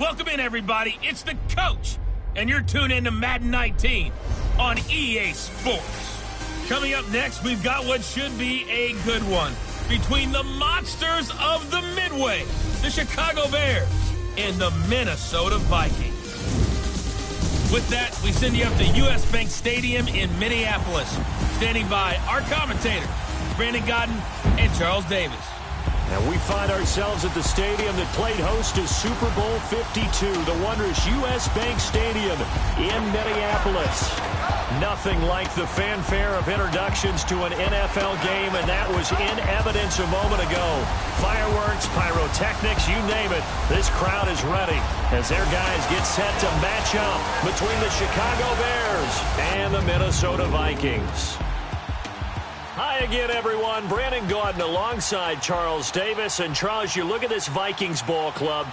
Welcome in, everybody. It's the coach, and you're tuned in to Madden 19 on EA Sports. Coming up next, we've got what should be a good one between the monsters of the Midway, the Chicago Bears, and the Minnesota Vikings. With that, we send you up to U.S. Bank Stadium in Minneapolis. Standing by our commentators, Brandon Godden and Charles Davis. And we find ourselves at the stadium that played host to Super Bowl 52, the wondrous U.S. Bank Stadium in Minneapolis. Nothing like the fanfare of introductions to an NFL game, and that was in evidence a moment ago. Fireworks, pyrotechnics, you name it. This crowd is ready as their guys get set to match up between the Chicago Bears and the Minnesota Vikings. Hi again, everyone. Brandon Gaudin alongside Charles Davis. And Charles, you look at this Vikings ball club.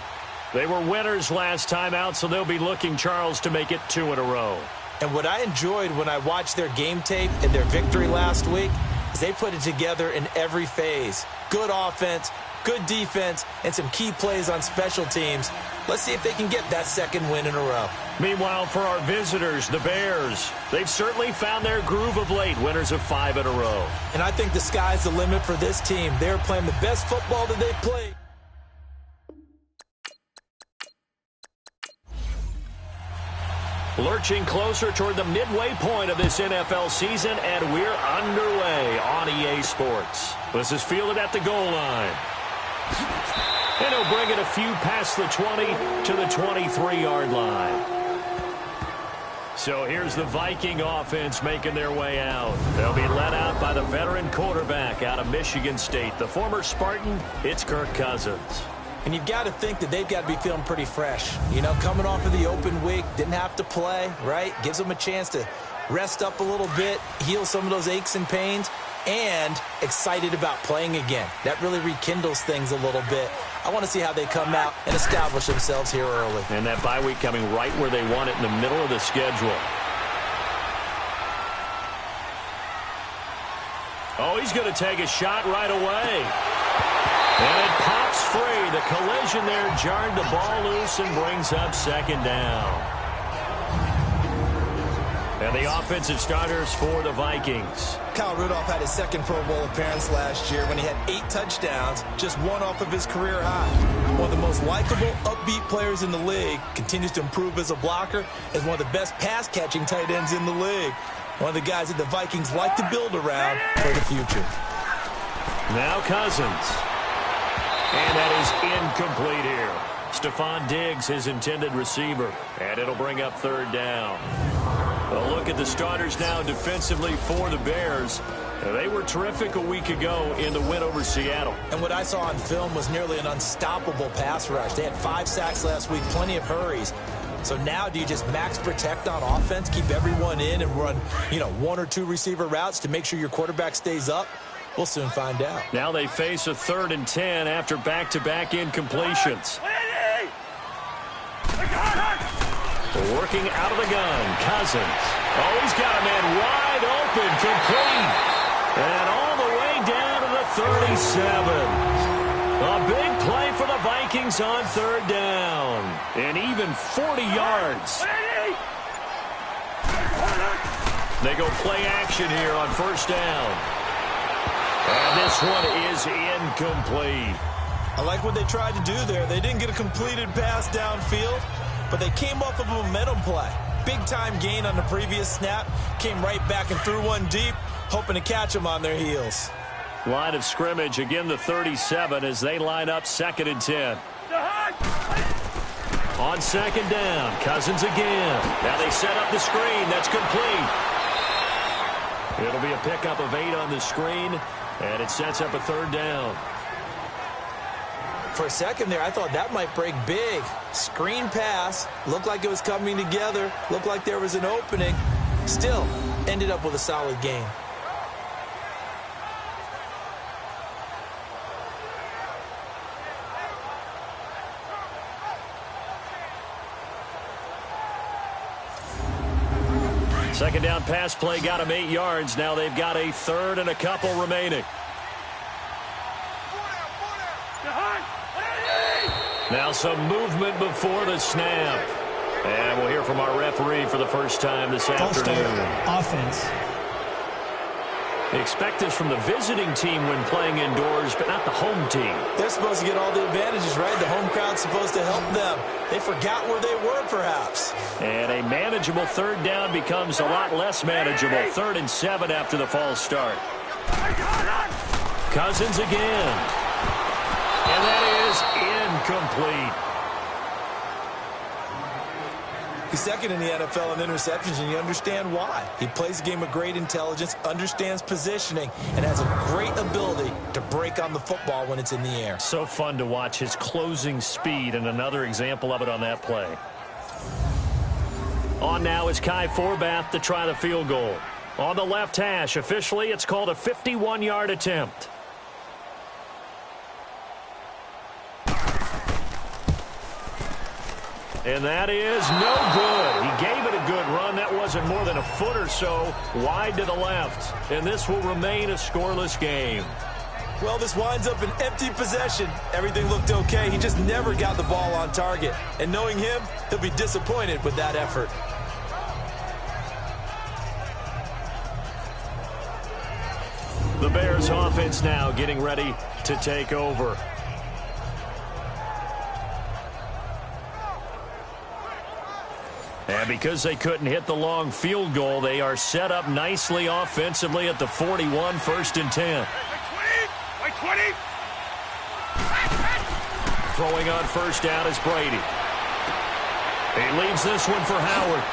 They were winners last time out, so they'll be looking, Charles, to make it 2 in a row. And what I enjoyed when I watched their game tape and their victory last week is they put it together in every phase. Good offense, good defense, and some key plays on special teams. Let's see if they can get that second win in a row. Meanwhile, for our visitors, the Bears, they've certainly found their groove of late, winners of 5 in a row. And I think the sky's the limit for this team. They're playing the best football that they've played. Lurching closer toward the midway point of this NFL season, and we're underway on EA Sports. This is fielded at the goal line. And he'll bring it a few past the 20 to the 23-yard line. So here's the Viking offense making their way out. They'll be led out by the veteran quarterback out of Michigan State. The former Spartan, it's Kirk Cousins. And you've got to think that they've got to be feeling pretty fresh. You know, coming off of the open week, didn't have to play, right? Gives them a chance to rest up a little bit, heal some of those aches and pains, and excited about playing again. That really rekindles things a little bit. I want to see how they come out and establish themselves here early. And that bye week coming right where they want it, in the middle of the schedule. Oh, he's going to take a shot right away. And it pops free. The collision there jarred the ball loose and brings up second down. And the offensive starters for the Vikings. Kyle Rudolph had his second Pro Bowl appearance last year when he had 8 touchdowns, just 1 off of his career high. One of the most likable, upbeat players in the league, continues to improve as a blocker, as one of the best pass-catching tight ends in the league. One of the guys that the Vikings like to build around for the future. Now Cousins. And that is incomplete here. Stephon Diggs, his intended receiver. And it'll bring up third down. A look at the starters now defensively for the Bears. They were terrific a week ago in the win over Seattle. And what I saw on film was nearly an unstoppable pass rush. They had 5 sacks last week, plenty of hurries. So now do you just max protect on offense, keep everyone in and run, 1 or 2 receiver routes to make sure your quarterback stays up? We'll soon find out. Now they face a 3rd and 10 after back-to-back incompletions. Working out of the gun, Cousins. Oh, he's got a man wide open, complete. And all the way down to the 37. A big play for the Vikings on 3rd down. And even 40 yards. They go play action here on 1st down. And this one is incomplete. I like what they tried to do there. They didn't get a completed pass downfield, but they came off of a momentum play. Big-time gain on the previous snap. Came right back and threw one deep, hoping to catch them on their heels. Line of scrimmage, again the 37 as they line up 2nd and 10. On 2nd down, Cousins again. Now they set up the screen. That's complete. It'll be a pickup of 8 on the screen, and it sets up a 3rd down. For a second there, I thought that might break big. Screen pass. Looked like it was coming together. Looked like there was an opening. Still, ended up with a solid game. Second down pass play got him 8 yards. Now they've got a 3rd and a couple remaining. Now some movement before the snap. And we'll hear from our referee for the first time this afternoon. Offense. Expect this from the visiting team when playing indoors, but not the home team. They're supposed to get all the advantages, right? The home crowd's supposed to help them. They forgot where they were, perhaps. And a manageable third down becomes a lot less manageable. 3rd and 7 after the false start. Cousins again. And that is incomplete. He's second in the NFL in interceptions, and you understand why. He plays a game of great intelligence, understands positioning, and has a great ability to break on the football when it's in the air. So fun to watch his closing speed, and another example of it on that play. On now is Kai Forbath to try the field goal. On the left hash, officially, it's called a 51-yard attempt. And that is no good. He gave it a good run. That wasn't more than a foot or so wide to the left. And this will remain a scoreless game. Well, this winds up an empty possession. Everything looked okay. He just never got the ball on target. And knowing him, he'll be disappointed with that effort. The Bears offense now getting ready to take over. And because they couldn't hit the long field goal, they are set up nicely offensively at the 41, 1st and 10. By 20. Throwing on first down is Brady. He leaves this one for Howard.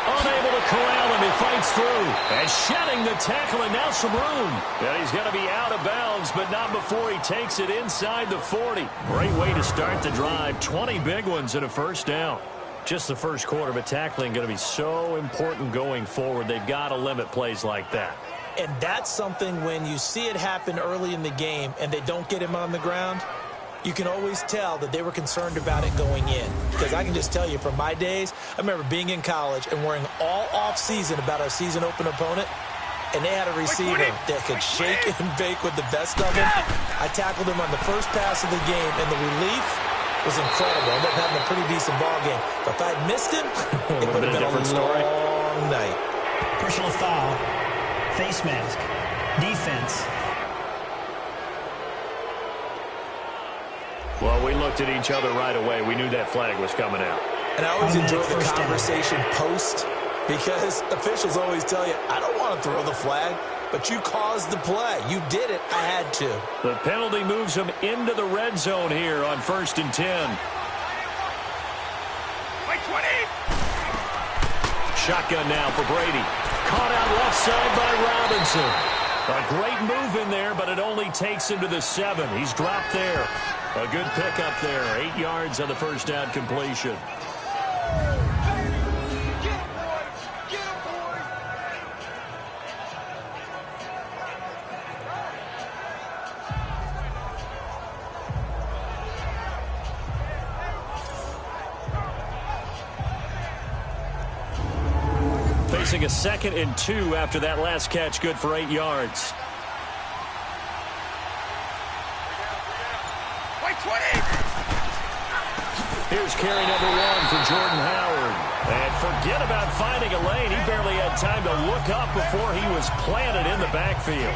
Unable to corral him, he fights through. And shedding the tackle, and now some room. And he's going to be out of bounds, but not before he takes it inside the 40. Great way to start the drive. 20 big ones and a first down. Just the first quarter, but tackling going to be so important going forward. They've got to limit plays like that. And that's something when you see it happen early in the game and they don't get him on the ground, you can always tell that they were concerned about it going in. Because I can just tell you from my days, I remember being in college and worrying all off-season about our season-open opponent, and they had a receiver that could shake and bake with the best of them. I tackled him on the first pass of the game, and the relief was incredible. I ended up having a pretty decent ball game. But if I'd missed him, it would have been a long night. Personal foul. Face mask. Defense. Well, we looked at each other right away. We knew that flag was coming out. And I always enjoy the conversation post, because officials always tell you, I don't want to throw the flag, but you caused the play. You did it. I had to. The penalty moves them into the red zone here on 1st and 10. By 20. Shotgun now for Brady. Caught out left side by Robinson. A great move in there, but it only takes him to the 7. He's dropped there. A good pickup there. 8 yards on the first down completion. Facing a 2nd and 2 after that last catch, good for 8 yards. By 20. Here's carry number 1 for Jordan Howard. And forget about finding a lane. He barely had time to look up before he was planted in the backfield.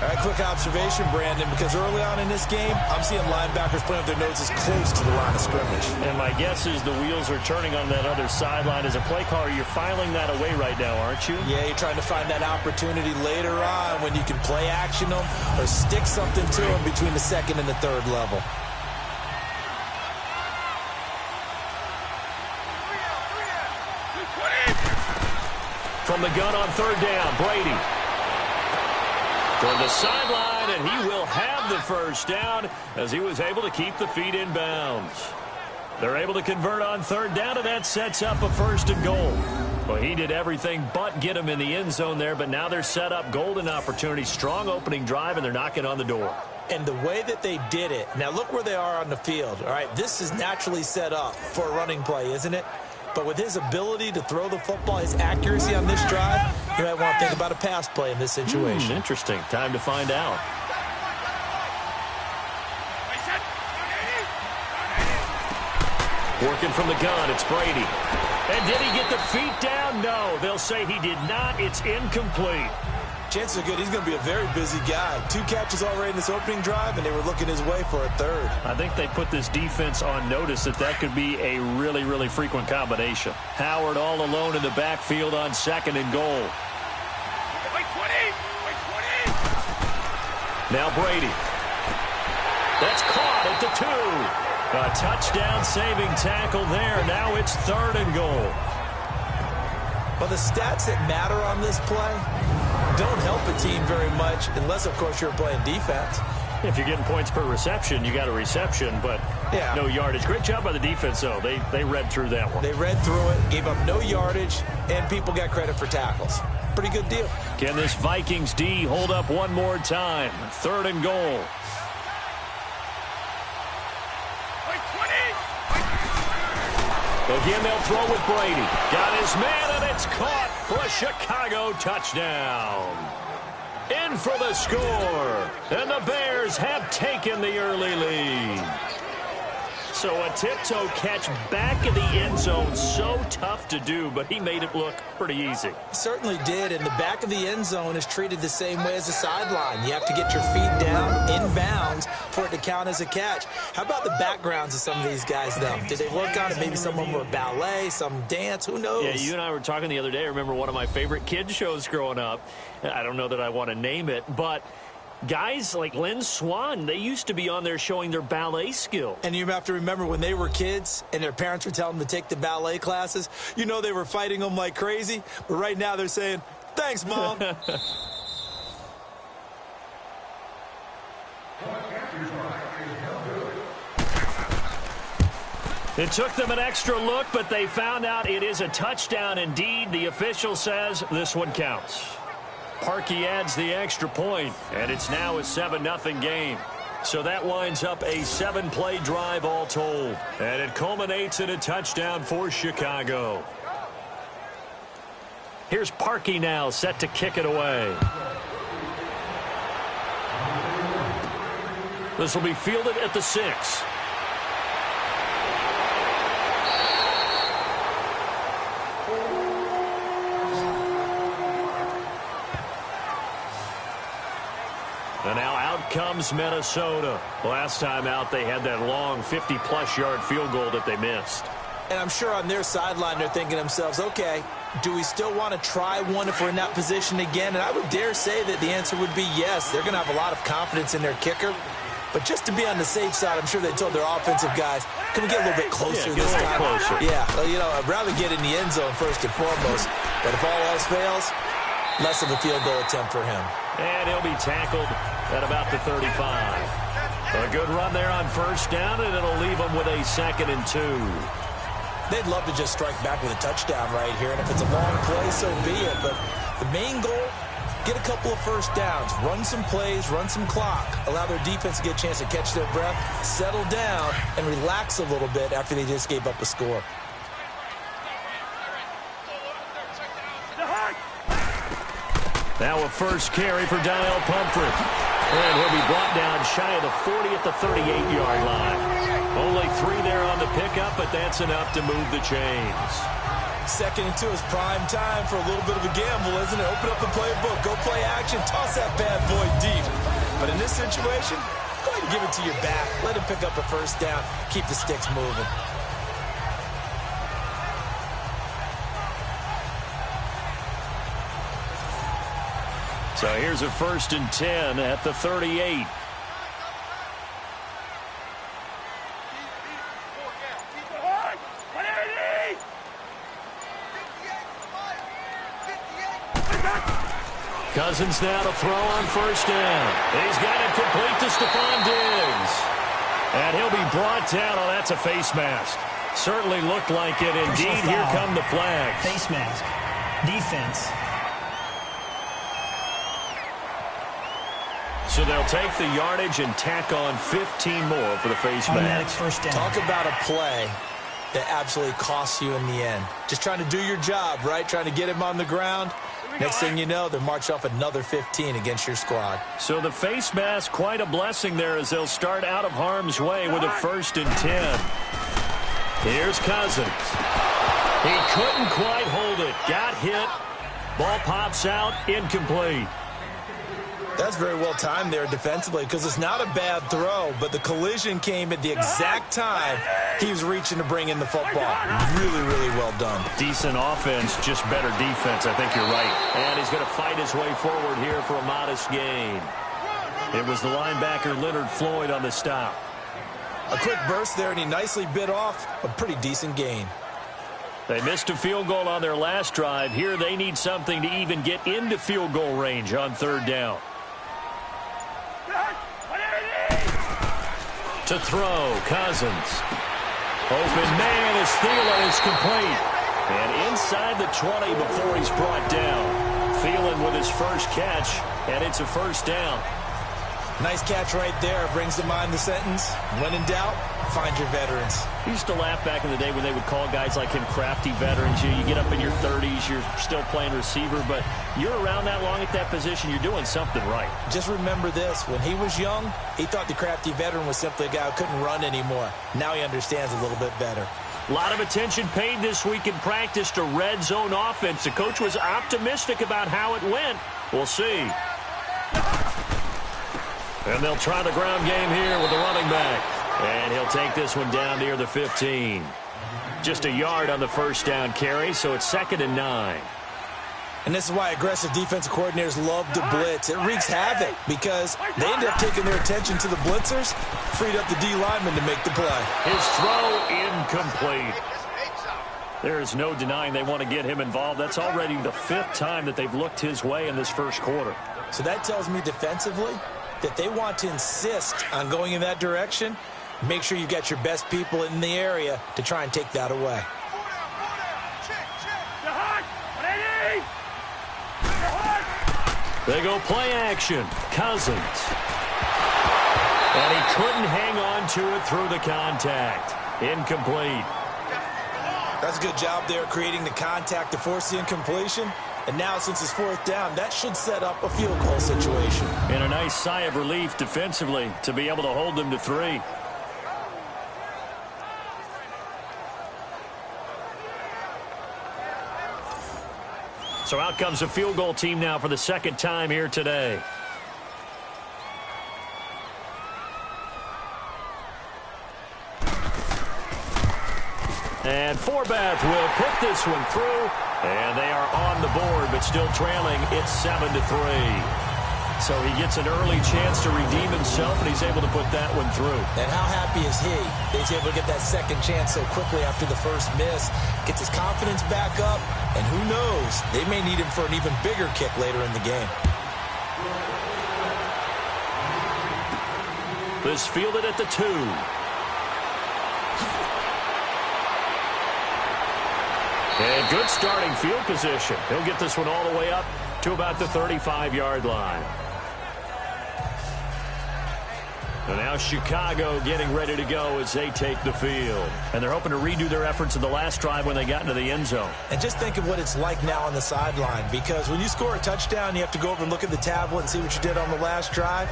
All right, quick observation, Brandon, because early on in this game, I'm seeing linebackers playing with their noses close to the line of scrimmage. And my guess is the wheels are turning on that other sideline. As a play caller, you're filing that away right now, aren't you? Yeah, you're trying to find that opportunity later on when you can play action them or stick something to them between the 2nd and the 3rd level. From the gun on 3rd down, Brady. Toward the sideline, and he will have the first down as he was able to keep the feet in bounds. They're able to convert on 3rd down, and that sets up a 1st and goal. Well, he did everything but get him in the end zone there, but now they're set up golden opportunity, strong opening drive, and they're knocking on the door. And the way that they did it, now look where they are on the field. All right, this is naturally set up for a running play, isn't it? But with his ability to throw the football, his accuracy on this drive, you might want to think about a pass play in this situation. Interesting. Time to find out. Working from the gun, it's Brady. And did he get the feet down? No, they'll say he did not. It's incomplete. Chances are good he's going to be a very busy guy. 2 catches already in this opening drive, and they were looking his way for a third. I think they put this defense on notice that could be a really, really frequent combination. Howard all alone in the backfield on 2nd and goal. Wait 20! Wait 20! Now Brady. That's caught at the 2. A touchdown-saving tackle there. Now it's 3rd and goal. Well, the stats that matter on this play don't help a team very much unless, of course, you're playing defense. If you're getting points per reception, you got a reception, but no yardage. Great job by the defense, though. They read through that one. They read through it, gave up no yardage, and people got credit for tackles. Pretty good deal. Can this Vikings D hold up one more time? 3rd and goal. Again, they'll throw with Brady. Got his man, and it's caught for a Chicago touchdown. In for the score. And the Bears have taken the early lead. So a tiptoe catch back in the end zone, so tough to do, but he made it look pretty easy. Certainly did, and the back of the end zone is treated the same way as the sideline. You have to get your feet down, inbounds, for it to count as a catch. How about the backgrounds of some of these guys, though? Did they work on it? Maybe some of them were ballet, some dance, who knows? Yeah, you and I were talking the other day. I remember one of my favorite kids shows growing up. I don't know that I want to name it, but guys like Lynn Swan, they used to be on there showing their ballet skill. And you have to remember when they were kids and their parents were telling them to take the ballet classes, you know they were fighting them like crazy. But right now they're saying, thanks, Mom. It took them an extra look, but they found out it is a touchdown indeed. The official says this one counts. Parkey adds the extra point, and it's now a 7-0 game. So that winds up a 7-play drive all told, and it culminates in a touchdown for Chicago. Here's Parkey now, set to kick it away. This will be fielded at the 6. And now out comes Minnesota. Last time out, they had that long 50-plus yard field goal that they missed. And I'm sure on their sideline, they're thinking to themselves, okay, do we still want to try one if we're in that position again? And I would dare say that the answer would be yes. They're going to have a lot of confidence in their kicker. But just to be on the safe side, I'm sure they told their offensive guys, can we get a little bit closer this time? Closer. Yeah, well, you know, I'd rather get in the end zone first and foremost. But if all else fails, less of a field goal attempt for him. And he'll be tackled at about the 35. A good run there on first down, and it'll leave them with a 2nd and 2. They'd love to just strike back with a touchdown right here, and if it's a long play, so be it. But the main goal, get a couple of first downs, run some plays, run some clock, allow their defense to get a chance to catch their breath, settle down, and relax a little bit after they just gave up a score. Now a first carry for Daniel Pumphrey. And he'll be brought down shy of the 40 at the 38-yard line. Only 3 there on the pickup, but that's enough to move the chains. 2nd and 2 is prime time for a little bit of a gamble, isn't it? Open up the playbook, go play action, toss that bad boy deep. But in this situation, go ahead and give it to your back. Let him pick up a first down. Keep the sticks moving. So here's a 1st and 10 at the 38. Cousins now to throw on first down. He's got it complete to Stephon Diggs. And he'll be brought down. Oh, that's a face mask. Certainly looked like it. Indeed, here come the flags. Face mask. Defense. So they'll take the yardage and tack on 15 more for the face mask. First down. Talk about a play that absolutely costs you in the end. Just trying to do your job, right? Trying to get him on the ground. Next thing you know, they'll march off another 15 against your squad. So the face mask, quite a blessing there as they'll start out of harm's way with a 1st and 10. Here's Cousins. He couldn't quite hold it. Got hit. Ball pops out. Incomplete. That's very well timed there defensively because it's not a bad throw, but the collision came at the exact time he was reaching to bring in the football. Really, really well done. Decent offense, just better defense. I think you're right. And he's going to fight his way forward here for a modest gain. It was the linebacker Leonard Floyd on the stop. A quick burst there, and he nicely bit off a pretty decent gain. They missed a field goal on their last drive. Here they need something to even get into field goal range on third down. To throw, Cousins. Open man as Thielen is complete. And inside the 20 before he's brought down. Thielen with his first catch, and it's a first down. Nice catch right there. Brings to mind the sentence, when in doubt, find your veterans. I used to laugh back in the day when they would call guys like him crafty veterans. You get up in your 30s, you're still playing receiver, but you're around that long at that position, you're doing something right. Just remember this. When he was young, he thought the crafty veteran was simply a guy who couldn't run anymore. Now he understands a little bit better. A lot of attention paid this week in practice to red zone offense. The coach was optimistic about how it went. We'll see. And they'll try the ground game here with the running back. And he'll take this one down near the 15. Just a yard on the first down carry, so it's 2nd and 9. And this is why aggressive defensive coordinators love to blitz. It wreaks havoc because they end up taking their attention to the blitzers, freed up the D lineman to make the play. His throw incomplete. There is no denying they want to get him involved. That's already the 5th time that they've looked his way in this first quarter. So that tells me defensively that they want to insist on going in that direction. Make sure you got your best people in the area to try and take that away. They go play action. Cousins. And he couldn't hang on to it through the contact. Incomplete. That's a good job there creating the contact to force the incompletion. And now, since it's 4th down, that should set up a field goal situation. And a nice sigh of relief defensively to be able to hold them to 3. So out comes a field goal team now for the 2nd time here today. And Forbath will put this one through. And they are on the board, but still trailing. It's 7-3. So he gets an early chance to redeem himself, and he's able to put that one through. And how happy is he? He's able to get that second chance so quickly after the first miss. Gets his confidence back up, and who knows? They may need him for an even bigger kick later in the game. This fielded at the 2. And good starting field position. He'll get this one all the way up to about the 35-yard line. And now Chicago getting ready to go as they take the field. And they're hoping to redo their efforts in the last drive when they got into the end zone. And just think of what it's like now on the sideline, because when you score a touchdown, you have to go over and look at the tablet and see what you did on the last drive.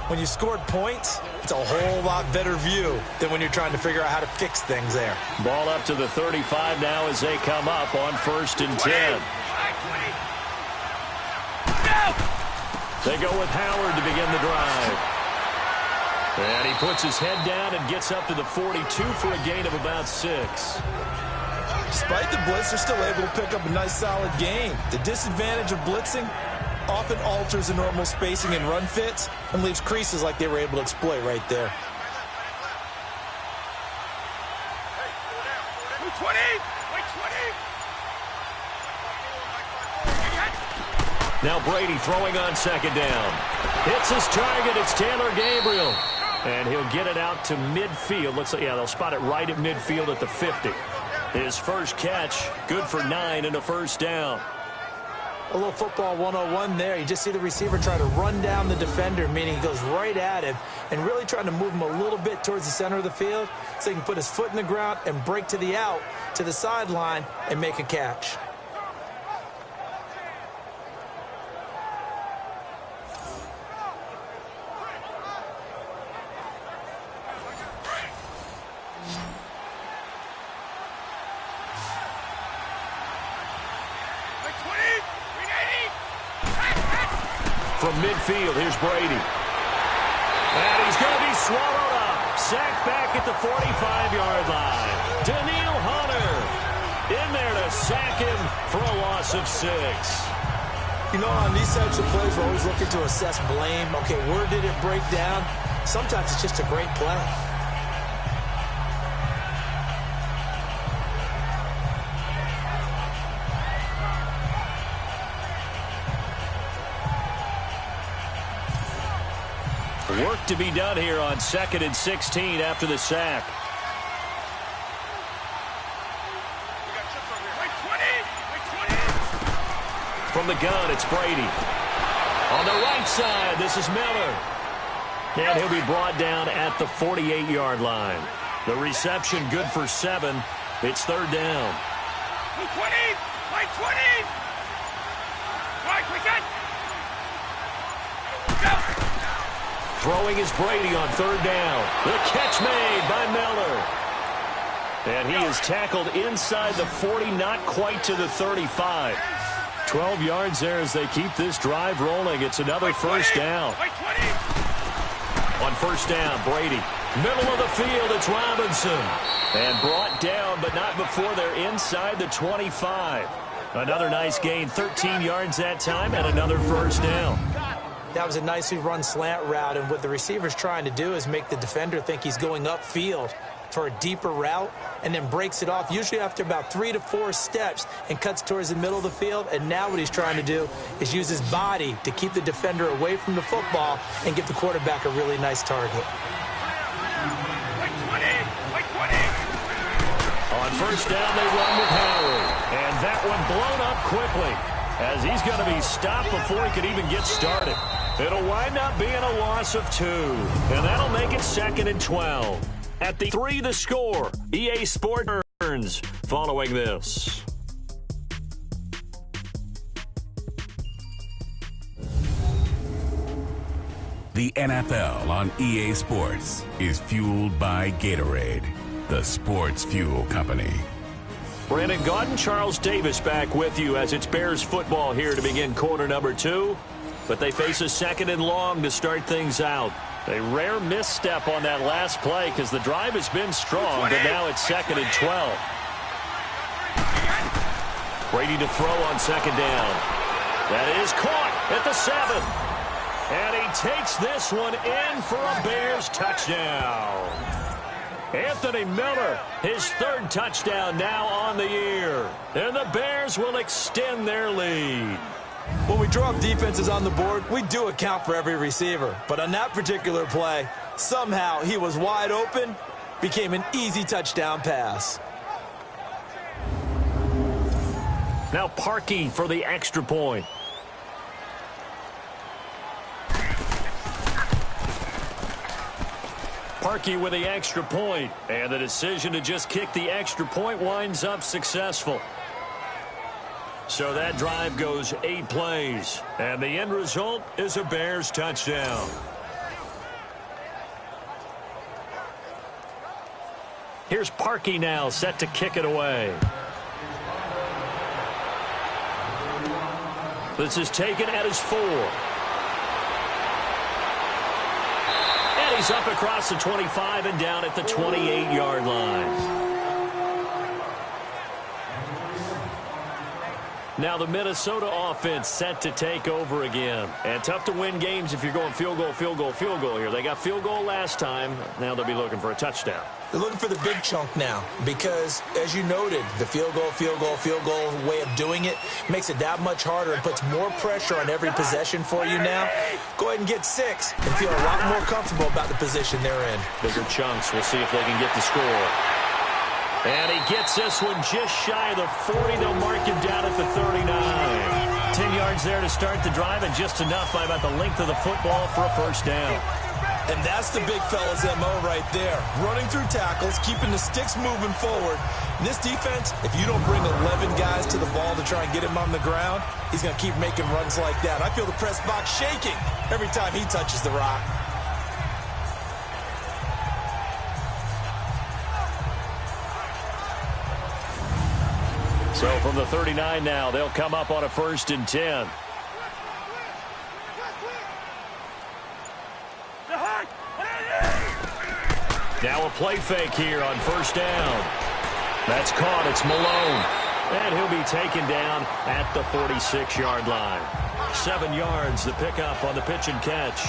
When you scored points, it's a whole lot better view than when you're trying to figure out how to fix things there. Ball up to the 35 now as they come up on 1st and 10. They go with Howard to begin the drive. And he puts his head down and gets up to the 42 for a gain of about 6. Despite the blitz, they're still able to pick up a nice solid gain. The disadvantage of blitzing often alters the normal spacing and run fits and leaves creases like they were able to exploit right there. Now Brady throwing on 2nd down. Hits his target. It's Taylor Gabriel. And he'll get it out to midfield. Looks like, yeah, they'll spot it right at midfield at the 50. His first catch, good for 9 and a first down. A little football 101 there. You just see the receiver try to run down the defender, meaning he goes right at him and really trying to move him a little bit towards the center of the field so he can put his foot in the ground and break to the out, to the sideline, and make a catch. From midfield, here's Brady. And he's going to be swallowed up. Sacked back at the 45-yard line. Daniil Hunter in there to sack him for a loss of 6. You know, on these types of plays, we're always looking to assess blame. Okay, where did it break down? Sometimes it's just a great play. Work to be done here on 2nd and 16 after the sack. From the gun, it's Brady. On the right side, this is Miller. And he'll be brought down at the 48-yard line. The reception good for 7. It's 3rd down. 20! 20! Right, we got. Go! Throwing is Brady on 3rd down. The catch made by Miller. And he is tackled inside the 40, not quite to the 35. 12 yards there as they keep this drive rolling. It's another first down. On first down, Brady. Middle of the field, it's Robinson. And brought down, but not before they're inside the 25. Another nice gain, 13 yards that time, and another first down. That was a nicely run slant route, and what the receiver's trying to do is make the defender think he's going upfield for a deeper route, and then breaks it off, usually after about 3 to 4 steps, and cuts towards the middle of the field. And now what he's trying to do is use his body to keep the defender away from the football and give the quarterback a really nice target. On first down, they run with Howard, and that one blown up quickly as he's going to be stopped before he could even get started. It'll wind up being a loss of 2, and that'll make it 2nd and 12. At the 3, the score. EA Sports turns following this. The NFL on EA Sports is fueled by Gatorade, the sports fuel company. Brandon Gaudin, Charles Davis back with you as it's Bears football here to begin quarter number 2. But they face a 2nd and long to start things out. A rare misstep on that last play because the drive has been strong, but now it's 2nd and 12. Brady to throw on 2nd down. That is caught at the 7. And he takes this one in for a Bears touchdown. Anthony Miller, his 3rd touchdown now on the year. And the Bears will extend their lead. When we drop defenses on the board, we do account for every receiver. But on that particular play, somehow he was wide open, became an easy touchdown pass. Now Parkey for the extra point. Parkey with the extra point, and the decision to just kick the extra point winds up successful. So that drive goes 8 plays, and the end result is a Bears touchdown. Here's Parkey now, set to kick it away. This is taken at his 4. And he's up across the 25 and down at the 28-yard line. Now the Minnesota offense set to take over again. And tough to win games if you're going field goal, field goal, field goal here. They got field goal last time. Now they'll be looking for a touchdown. They're looking for the big chunk now because, as you noted, the field goal way of doing it makes it that much harder and puts more pressure on every possession for you now. Go ahead and get 6 and feel a lot more comfortable about the position they're in. Bigger chunks. We'll see if they can get the score. And he gets this one just shy of the 40. They'll mark him down at the 39. 10 yards there to start the drive, and just enough by about the length of the football for a first down. And that's the big fella's MO right there. Running through tackles, keeping the sticks moving forward. In this defense, if you don't bring 11 guys to the ball to try and get him on the ground, he's going to keep making runs like that. I feel the press box shaking every time he touches the rock. So from the 39 now, they'll come up on a 1st and 10. Now a play fake here on first down. That's caught. It's Malone. And he'll be taken down at the 46-yard line. 7 yards, the pickup on the pitch and catch.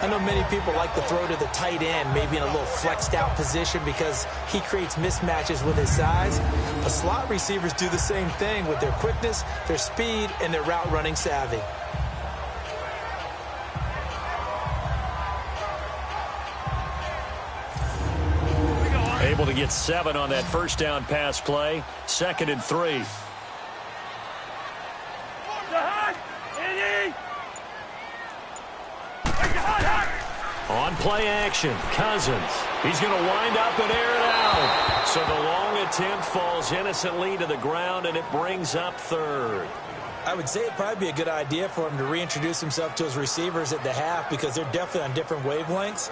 I know many people like to throw to the tight end, maybe in a little flexed out position because he creates mismatches with his size. But slot receivers do the same thing with their quickness, their speed, and their route running savvy. Able to get 7 on that first down pass play. 2nd and 3. On play action, Cousins. He's going to wind up and air it out. So the long attempt falls innocently to the ground, and it brings up 3rd. I would say it'd probably be a good idea for him to reintroduce himself to his receivers at the half because they're definitely on different wavelengths.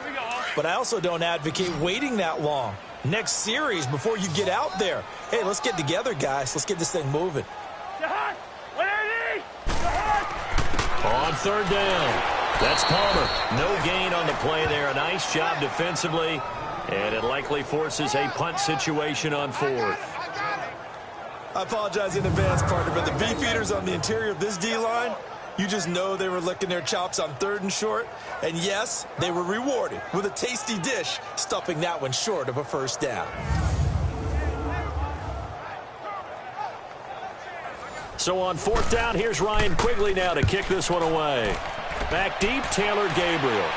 But I also don't advocate waiting that long. Next series before you get out there. Hey, let's get together, guys. Let's get this thing moving. On 3rd down. That's Palmer. No gain on the play there. A nice job defensively. And it likely forces a punt situation on 4th. I apologize in advance, partner, but the beefeaters on the interior of this D-line, you just know they were licking their chops on 3rd and short. And yes, they were rewarded with a tasty dish, stuffing that one short of a first down. So on 4th down, here's Ryan Quigley now to kick this one away. Back deep, Taylor Gabriel.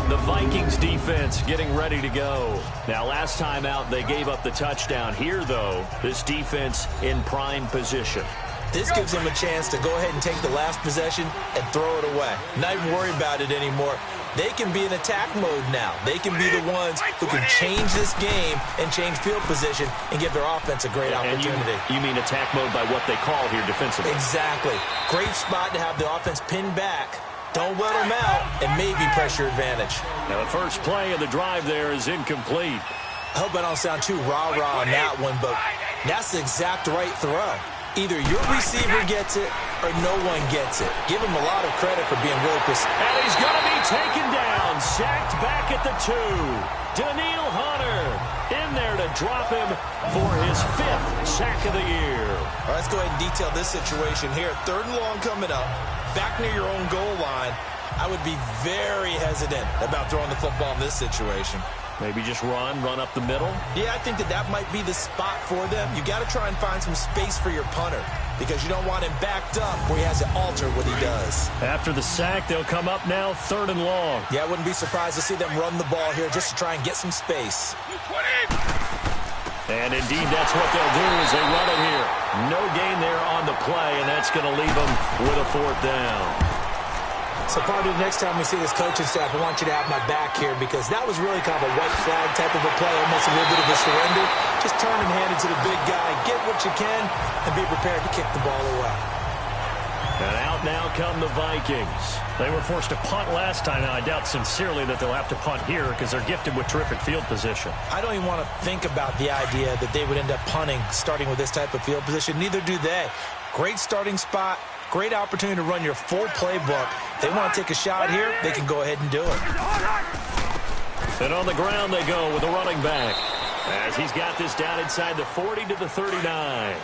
The Vikings defense getting ready to go. Now, last time out, they gave up the touchdown. Here, though, this defense in prime position. This gives them a chance to go ahead and take the last possession and throw it away. Not even worry about it anymore. They can be in attack mode now. They can be the ones who can change this game and change field position and give their offense a great opportunity. You mean attack mode by what they call here defensively? Exactly. Great spot to have the offense pinned back. Don't let them out and maybe pressure advantage. Now the first play of the drive there is incomplete. I hope I don't sound too rah-rah on that one, but that's the exact right throw. Either your receiver gets it or no one gets it. Give him a lot of credit for being really precise. And he's going to be taken down, sacked back at the 2. Daniil Hunter in there to drop him for his 5th sack of the year. All right, let's go ahead and detail this situation here. 3rd and long coming up, back near your own goal line. I would be very hesitant about throwing the football in this situation. Maybe just run up the middle? Yeah, I think that might be the spot for them. You got to try and find some space for your punter because you don't want him backed up where he has to alter what he does. After the sack, they'll come up now 3rd and long. Yeah, I wouldn't be surprised to see them run the ball here just to try and get some space. And indeed, that's what they'll do is they run it here. No gain there on the play, and that's going to leave them with a 4th down. So, partner, next time we see this coaching staff, I want you to have my back here because that was really kind of a white flag type of a play, almost a little bit of a surrender. Just turn and hand it to the big guy, get what you can, and be prepared to kick the ball away. And out now come the Vikings. They were forced to punt last time. Now, I doubt sincerely that they'll have to punt here because they're gifted with terrific field position. I don't even want to think about the idea that they would end up punting starting with this type of field position. Neither do they. Great starting spot. Great opportunity to run your full playbook. If they want to take a shot here, they can go ahead and do it. And on the ground they go with the running back as he's got this down inside the 40 to the 39.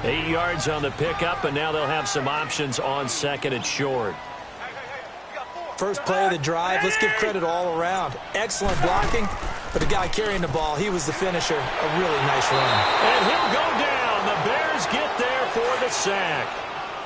8 yards on the pickup, and now they'll have some options on 2nd and short. First play of the drive, let's give credit all around. Excellent blocking, but the guy carrying the ball, he was the finisher. A really nice run. And he'll go down. The Bears get there for the sack.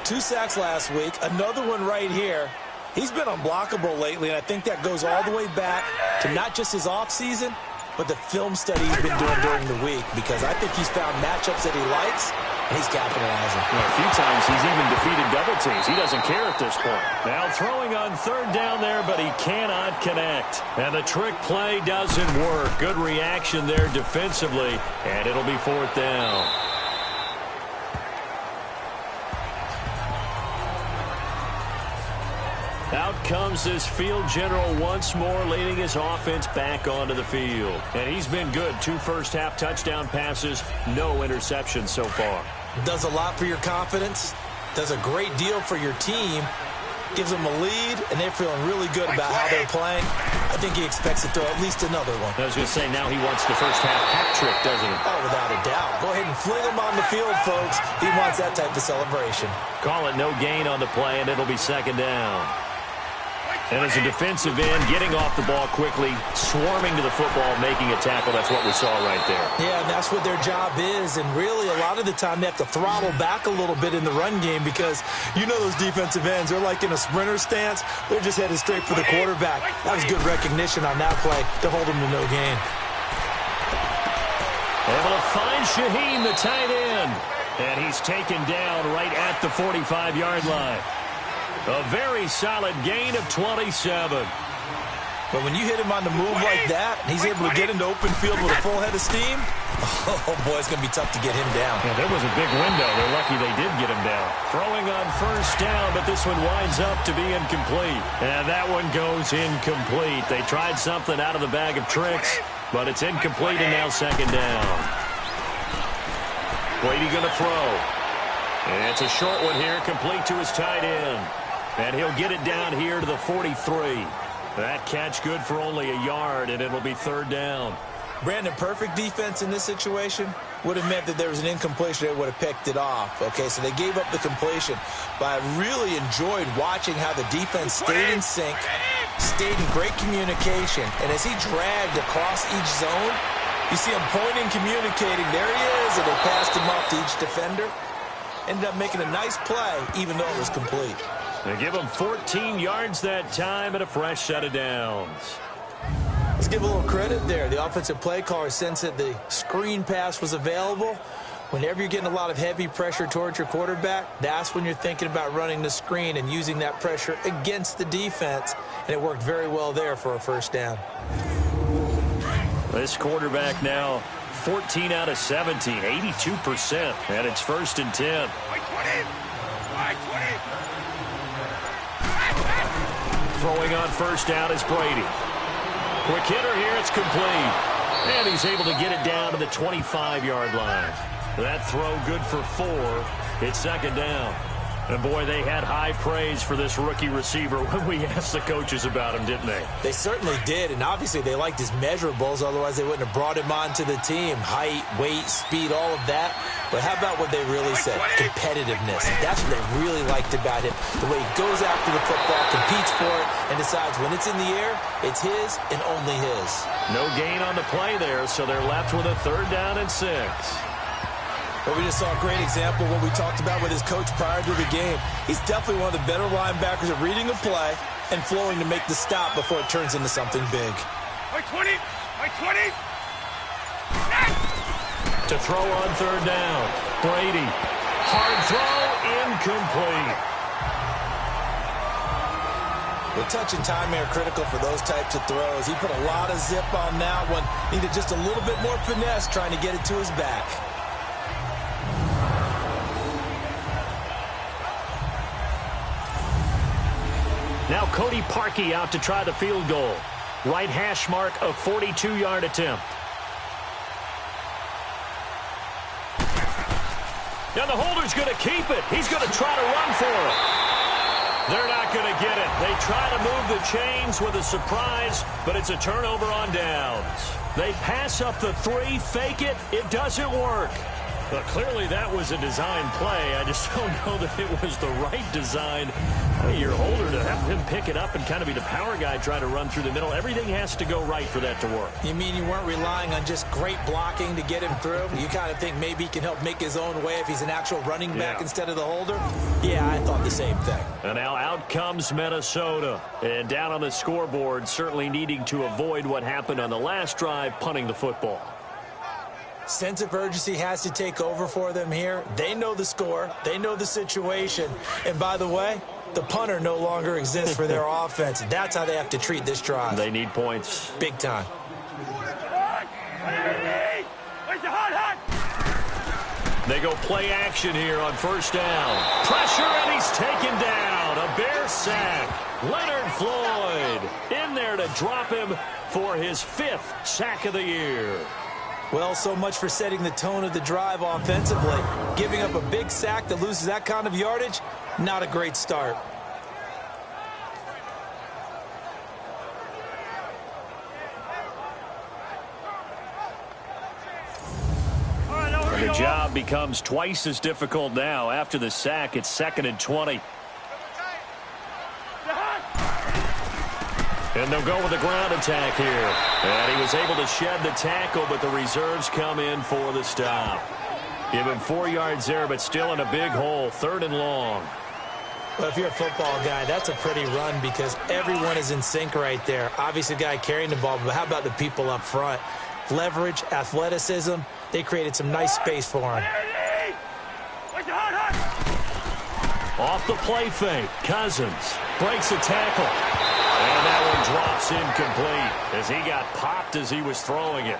2 sacks last week, another one right here. He's been unblockable lately, and I think that goes all the way back to not just his offseason, but the film study he's been doing during the week, because I think he's found matchups that he likes, and he's capitalizing. Well, a few times he's even defeated double teams. He doesn't care at this point. Now throwing on 3rd down there, but he cannot connect. And the trick play doesn't work. Good reaction there defensively, and it'll be 4th down. Out comes this field general once more, leading his offense back onto the field. And he's been good. 2 first-half touchdown passes, no interceptions so far. Does a lot for your confidence, does a great deal for your team, gives them a lead, and they're feeling really good about how they're playing. I think he expects to throw at least another one. I was going to say, now he wants the first-half hat trick, doesn't he? Oh, without a doubt. Go ahead and fling him on the field, folks. He wants that type of celebration. Call it no gain on the play, and it'll be second down. And as a defensive end, getting off the ball quickly, swarming to the football, making a tackle. That's what we saw right there. Yeah, and that's what their job is. And really, a lot of the time, they have to throttle back a little bit in the run game because you know those defensive ends, they're like in a sprinter stance. They're just headed straight for the quarterback. That was good recognition on that play to hold him to no gain. Able to find Shaheen, the tight end. And he's taken down right at the 45-yard line. A very solid gain of 27. But when you hit him on the move like that, he's able to get into open field with a full head of steam, oh, boy, it's going to be tough to get him down. Yeah, there was a big window. They're lucky they did get him down. Throwing on first down, but this one winds up to be incomplete. And that one goes incomplete. They tried something out of the bag of tricks, but it's incomplete and now second down. Brady going to throw. And it's a short one here, complete to his tight end. And he'll get it down here to the 43. That catch good for only a yard, and it'll be third down. Brandon, perfect defense in this situation would have meant that there was an incompletion. They would have picked it off. Okay, so they gave up the completion. But I really enjoyed watching how the defense stayed in sync, stayed in great communication. And as he dragged across each zone, you see him pointing, communicating. There he is, and they passed him off to each defender. Ended up making a nice play, even though it was complete. They give him 14 yards that time and a fresh set of downs. Let's give a little credit there. The offensive play caller sensed that the screen pass was available. Whenever you're getting a lot of heavy pressure towards your quarterback, that's when you're thinking about running the screen and using that pressure against the defense. And it worked very well there for a first down. This quarterback now 14 out of 17, 82%. And it's 1st and 10. Throwing on first down is Brady. Quick hitter here, it's complete. And he's able to get it down to the 25-yard line. That throw good for 4. It's second down. And, boy, they had high praise for this rookie receiver when we asked the coaches about him, didn't they? They certainly did, and obviously they liked his measurables. Otherwise, they wouldn't have brought him onto the team. Height, weight, speed, all of that. But how about what they really said? Competitiveness. That's what they really liked about him. The way he goes after the football, competes for it, and decides when it's in the air, it's his and only his. No gain on the play there, so they're left with a 3rd down and 6. But we just saw a great example of what we talked about with his coach prior to the game. He's definitely one of the better linebackers at reading a play and flowing to make the stop before it turns into something big. 20. To throw on 3rd down. Brady. Hard throw, incomplete. The touch and timing are critical for those types of throws. He put a lot of zip on that one. Needed just a little bit more finesse trying to get it to his back. Now Cody Parkey out to try the field goal. Right hash mark, a 42-yard attempt. Now the holder's going to keep it. He's going to try to run for it. They're not going to get it. They try to move the chains with a surprise, but it's a turnover on downs. They pass up the 3, fake it. It doesn't work. But clearly that was a design play. I just don't know that it was the right design. Your holder to have him pick it up and kind of be the power guy trying to run through the middle. Everything has to go right for that to work. You mean you weren't relying on just great blocking to get him through? You kind of think maybe he can help make his own way if he's an actual running back instead of the holder? Yeah, I thought the same thing. And now out comes Minnesota. And down on the scoreboard, certainly needing to avoid what happened on the last drive, punting the football. Sense of urgency has to take over for them here. They know the score. They know the situation. And by the way, the punter no longer exists for their offense. That's how they have to treat this drive. They need points. Big time. They go play action here on first down. Pressure, and he's taken down. A Bear sack. Leonard Floyd in there to drop him for his 5th sack of the year. Well, so much for setting the tone of the drive offensively. Giving up a big sack that loses that kind of yardage, not a great start. And the job becomes twice as difficult now. After the sack, it's 2nd and 20. And they'll go with the ground attack here. And he was able to shed the tackle, but the reserves come in for the stop. Give him 4 yards there, but still in a big hole. 3rd and long. Well, if you're a football guy, that's a pretty run because everyone is in sync right there. Obviously, the guy carrying the ball, but how about the people up front? Leverage, athleticism, they created some nice space for him. Off the play fake, Cousins breaks a tackle. And that one drops incomplete as he got popped as he was throwing it.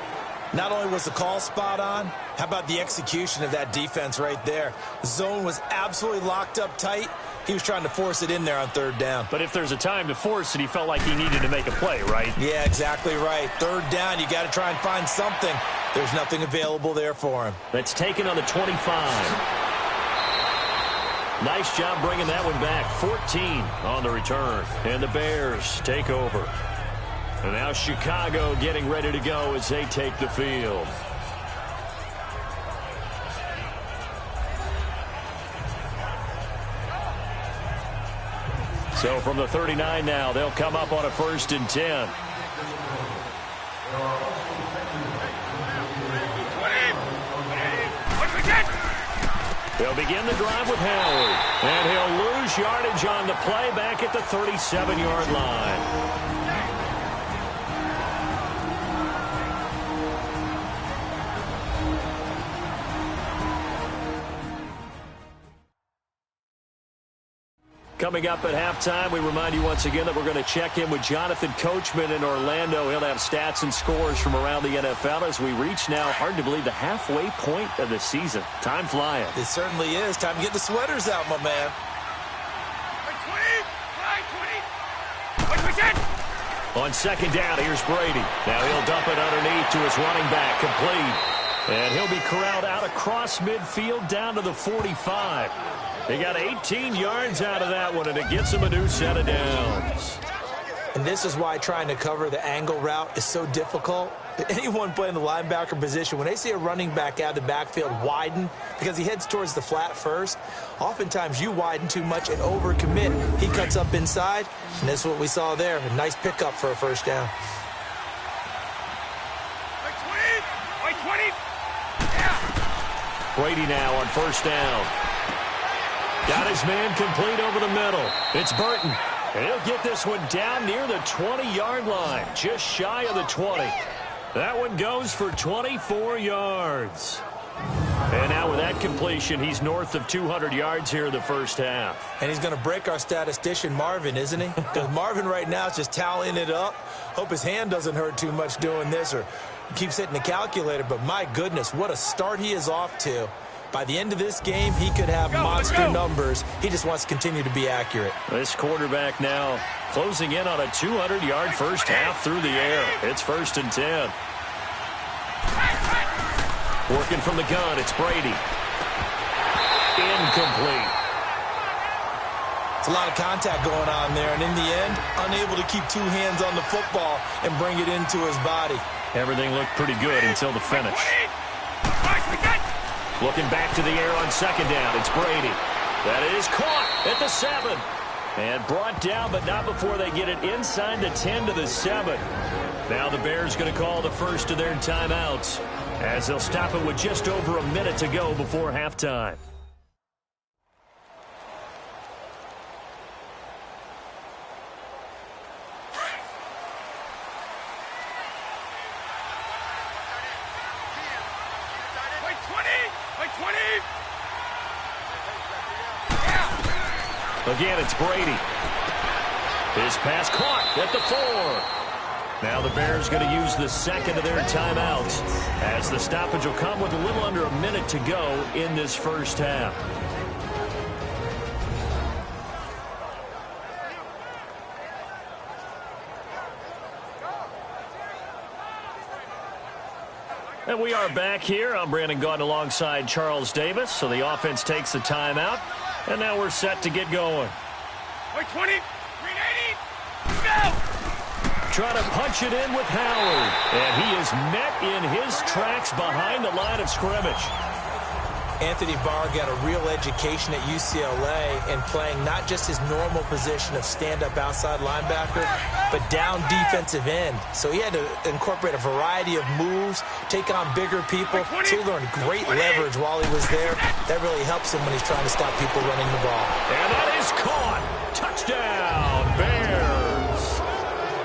Not only was the call spot on, how about the execution of that defense right there? The zone was absolutely locked up tight. He was trying to force it in there on 3rd down. But if there's a time to force it, he felt like he needed to make a play, right? Yeah, exactly right. 3rd down, you got to try and find something. There's nothing available there for him. That's taken on the 25. Nice job bringing that one back. 14 on the return. And the Bears take over. And now Chicago getting ready to go as they take the field. So from the 39 now, they'll come up on a 1st and 10. They'll begin the drive with Howard. And he'll lose yardage on the play back at the 37-yard line. Coming up at halftime, we remind you once again that we're going to check in with Jonathan Coachman in Orlando. He'll have stats and scores from around the NFL as we reach now, hard to believe, the halfway point of the season. Time flying. It certainly is. Time to get the sweaters out, my man. 20. On 2nd down, here's Brady. Now he'll dump it underneath to his running back, complete. And he'll be corralled out across midfield down to the 45. They got 18 yards out of that one, and it gets him a new set of downs. And this is why trying to cover the angle route is so difficult. Anyone playing the linebacker position, when they see a running back out of the backfield widen because he heads towards the flat first, oftentimes you widen too much and overcommit. He cuts up inside, and that's what we saw there. A nice pickup for a 1st down. 20. Yeah. Brady now on 1st down. Got his man complete over the middle. It's Burton. And he'll get this one down near the 20-yard line, just shy of the 20. That one goes for 24 yards. And now with that completion, he's north of 200 yards here in the 1st half. And he's going to break our statistician, Marvin, isn't he? Because Marvin right now is just tallying it up. Hope his hand doesn't hurt too much doing this or keeps hitting the calculator. But my goodness, what a start he is off to. By the end of this game, he could have monster numbers. He just wants to continue to be accurate. This quarterback now closing in on a 200-yard 1st half through the air. It's 1st and 10. Working from the gun, it's Brady. Incomplete. It's a lot of contact going on there, and in the end, unable to keep 2 hands on the football and bring it into his body. Everything looked pretty good until the finish. Looking back to the air on 2nd down, it's Brady. That is caught at the 7. And brought down, but not before they get it inside the 10 to the 7. Now the Bears going to call the first of their timeouts as they'll stop it with just over a minute to go before halftime. Again, it's Brady. His pass caught at the 4. Now the Bears going to use the 2nd of their timeouts as the stoppage will come with a little under a minute to go in this 1st half. And we are back here. I'm Brandon Gaudin alongside Charles Davis. So the offense takes the timeout. And now we're set to get going. White 20, green 80, go! Trying to punch it in with Howard. And he is met in his tracks behind the line of scrimmage. Anthony Barr got a real education at UCLA in playing not just his normal position of stand-up outside linebacker, but down defensive end. So he had to incorporate a variety of moves, take on bigger people. So he learned great leverage while he was there. That really helps him when he's trying to stop people running the ball. And that is caught. Touchdown, Bears.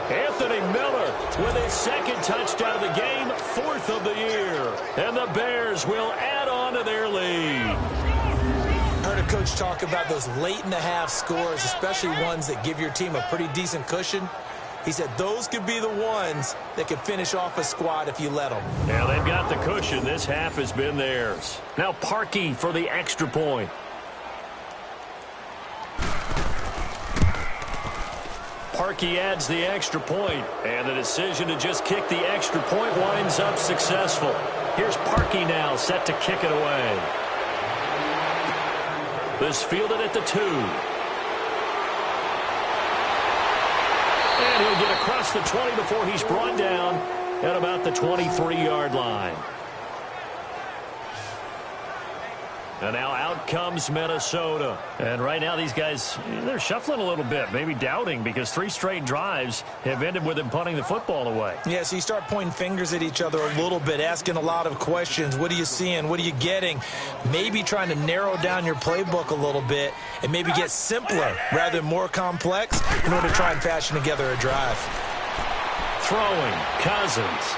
Anthony Miller with his second touchdown of the game, 4th of the year. And the Bears will add on to their lead. Heard a coach talk about those late-in-the-half scores, especially ones that give your team a pretty decent cushion. He said those could be the ones that could finish off a squad if you let them. Yeah, they've got the cushion. This half has been theirs. Now Parkey for the extra point. Parkey adds the extra point, and the decision to just kick the extra point winds up successful. Here's Parkey now, set to kick it away. This fielded at the 2. And he'll get across the 20 before he's brought down at about the 23-yard line. And now out comes Minnesota. And right now these guys, they're shuffling a little bit, maybe doubting, because 3 straight drives have ended with them punting the football away. Yeah, so you start pointing fingers at each other a little bit, asking a lot of questions. What are you seeing? What are you getting? Maybe trying to narrow down your playbook a little bit and maybe get simpler rather than more complex in order to try and fashion together a drive. Throwing, Cousins.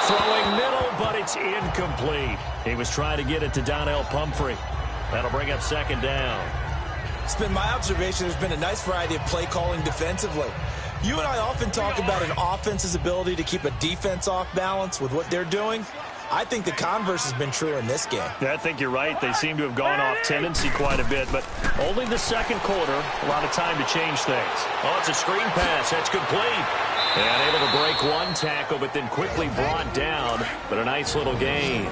Throwing middle, but it's incomplete. He was trying to get it to Donnell Pumphrey. That'll bring up 2nd down. It's been my observation there's been a nice variety of play calling defensively. You and I often talk about an offense's ability to keep a defense off balance with what they're doing. I think the converse has been true in this game. Yeah, I think you're right. They seem to have gone off tendency quite a bit, but only the 2nd quarter, a lot of time to change things. Oh, it's a screen pass. That's complete. And able to break one tackle, but then quickly brought down. But a nice little gain.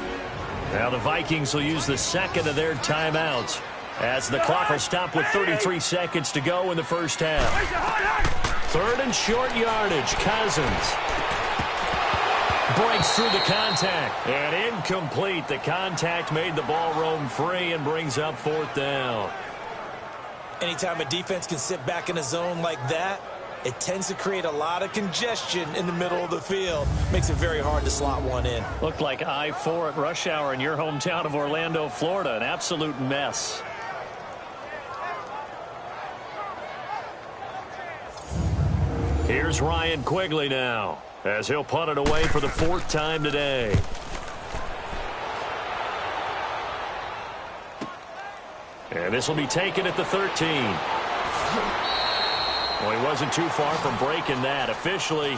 Now the Vikings will use the 2nd of their timeouts as the clock will stop with 33 seconds to go in the first half. 3rd and short yardage. Cousins breaks through the contact. And incomplete. The contact made the ball roam free and brings up 4th down. Anytime a defense can sit back in a zone like that, it tends to create a lot of congestion in the middle of the field. Makes it very hard to slot one in. Looked like I-4 at rush hour in your hometown of Orlando, Florida. An absolute mess. Here's Ryan Quigley now, as he'll punt it away for the 4th time today. And this will be taken at the 13. Well, he wasn't too far from breaking that. Officially,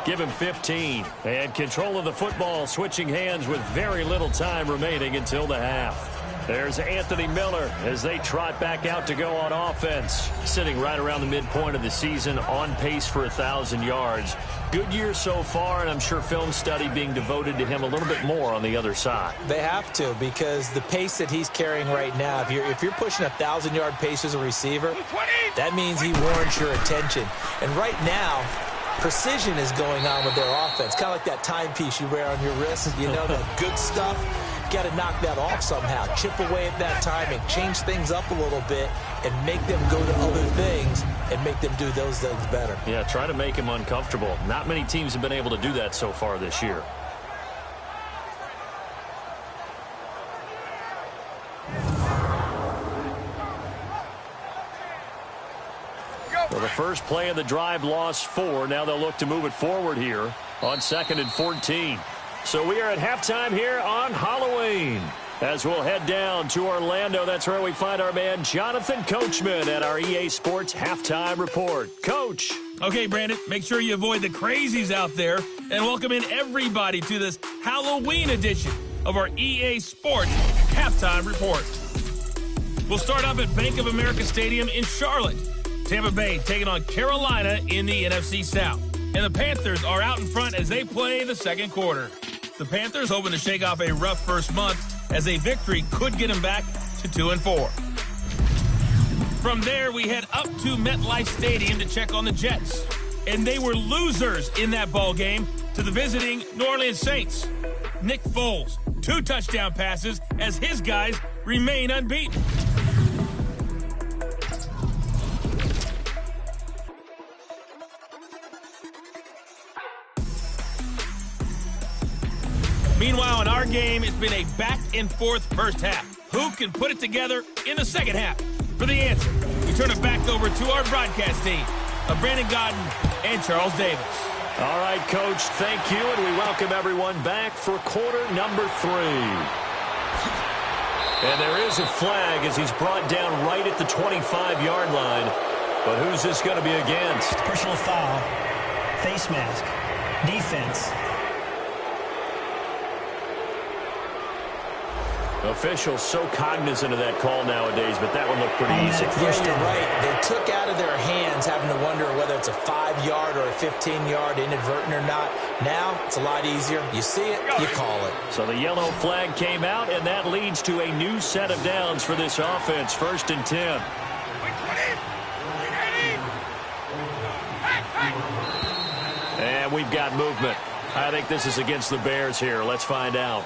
give him 15. And control of the football switching hands with very little time remaining until the half. There's Anthony Miller as they trot back out to go on offense. Sitting right around the midpoint of the season, on pace for 1,000 yards. Good year so far, and I'm sure film study being devoted to him a little bit more on the other side. They have to, because the pace that he's carrying right now, if you're pushing 1,000-yard pace as a receiver, that means he warrants your attention. And right now, precision is going on with their offense. Kind of like that timepiece you wear on your wrist. You know, that good stuff. Got to knock that off somehow. Chip away at that timing. Change things up a little bit and make them go to other things and make them do those things better. Yeah, try to make him uncomfortable. Not many teams have been able to do that so far this year. Well, the first play of the drive lost 4. Now they'll look to move it forward here on 2nd and 14. So we are at halftime here on Halloween. As we'll head down to Orlando, that's where we find our man Jonathan Coachman at our EA Sports Halftime Report. Coach. Okay, Brandon, make sure you avoid the crazies out there and welcome in everybody to this Halloween edition of our EA Sports Halftime Report. We'll start up at Bank of America Stadium in Charlotte. Tampa Bay taking on Carolina in the NFC South. And the Panthers are out in front as they play the 2nd quarter. The Panthers hoping to shake off a rough first month as a victory could get them back to 2-4. From there, we head up to MetLife Stadium to check on the Jets. And they were losers in that ball game to the visiting New Orleans Saints. Nick Foles, 2 touchdown passes as his guys remain unbeaten. Meanwhile, in our game, it's been a back-and-forth first half. Who can put it together in the second half? For the answer, we turn it back over to our broadcast team of Brandon Godden and Charles Davis. All right, Coach, thank you, and we welcome everyone back for quarter number 3. And there is a flag as he's brought down right at the 25-yard line. But who's this going to be against? Personal foul, face mask, defense. Officials so cognizant of that call nowadays, but that one looked pretty easy. Yeah, you're right. They took out of their hands having to wonder whether it's a 5-yard or a 15-yard inadvertent or not. Now, it's a lot easier. You see it, you call it. So the yellow flag came out, and that leads to a new set of downs for this offense. 1st and 10. And we've got movement. I think this is against the Bears here. Let's find out.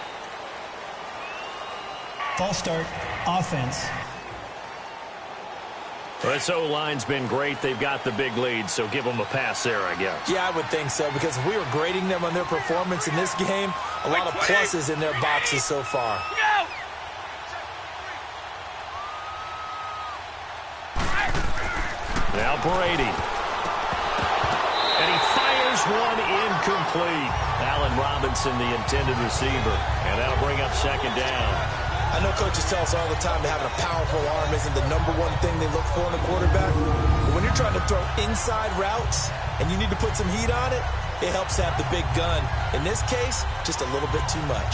False start, offense. Well, this O-line's been great. They've got the big lead, so give them a pass there, I guess. Yeah, I would think so, because if we were grading them on their performance in this game, a lot of pluses in their boxes so far. Now Brady. And he fires one incomplete. Allen Robinson, the intended receiver. And that'll bring up 2nd down. I know coaches tell us all the time that having a powerful arm isn't the #1 thing they look for in a quarterback. But when you're trying to throw inside routes and you need to put some heat on it, it helps to have the big gun. In this case, just a little bit too much.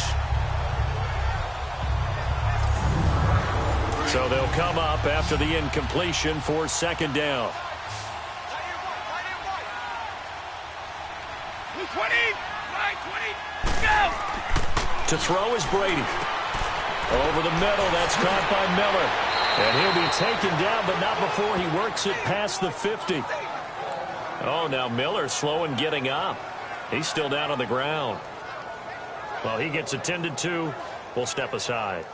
So they'll come up after the incompletion for 2nd down. 20, 20, go! To throw is Brady. Over the middle, that's caught by Miller. And he'll be taken down, but not before he works it past the 50. Oh, now Miller slow in getting up. He's still down on the ground. Well, he gets attended to. We'll step aside.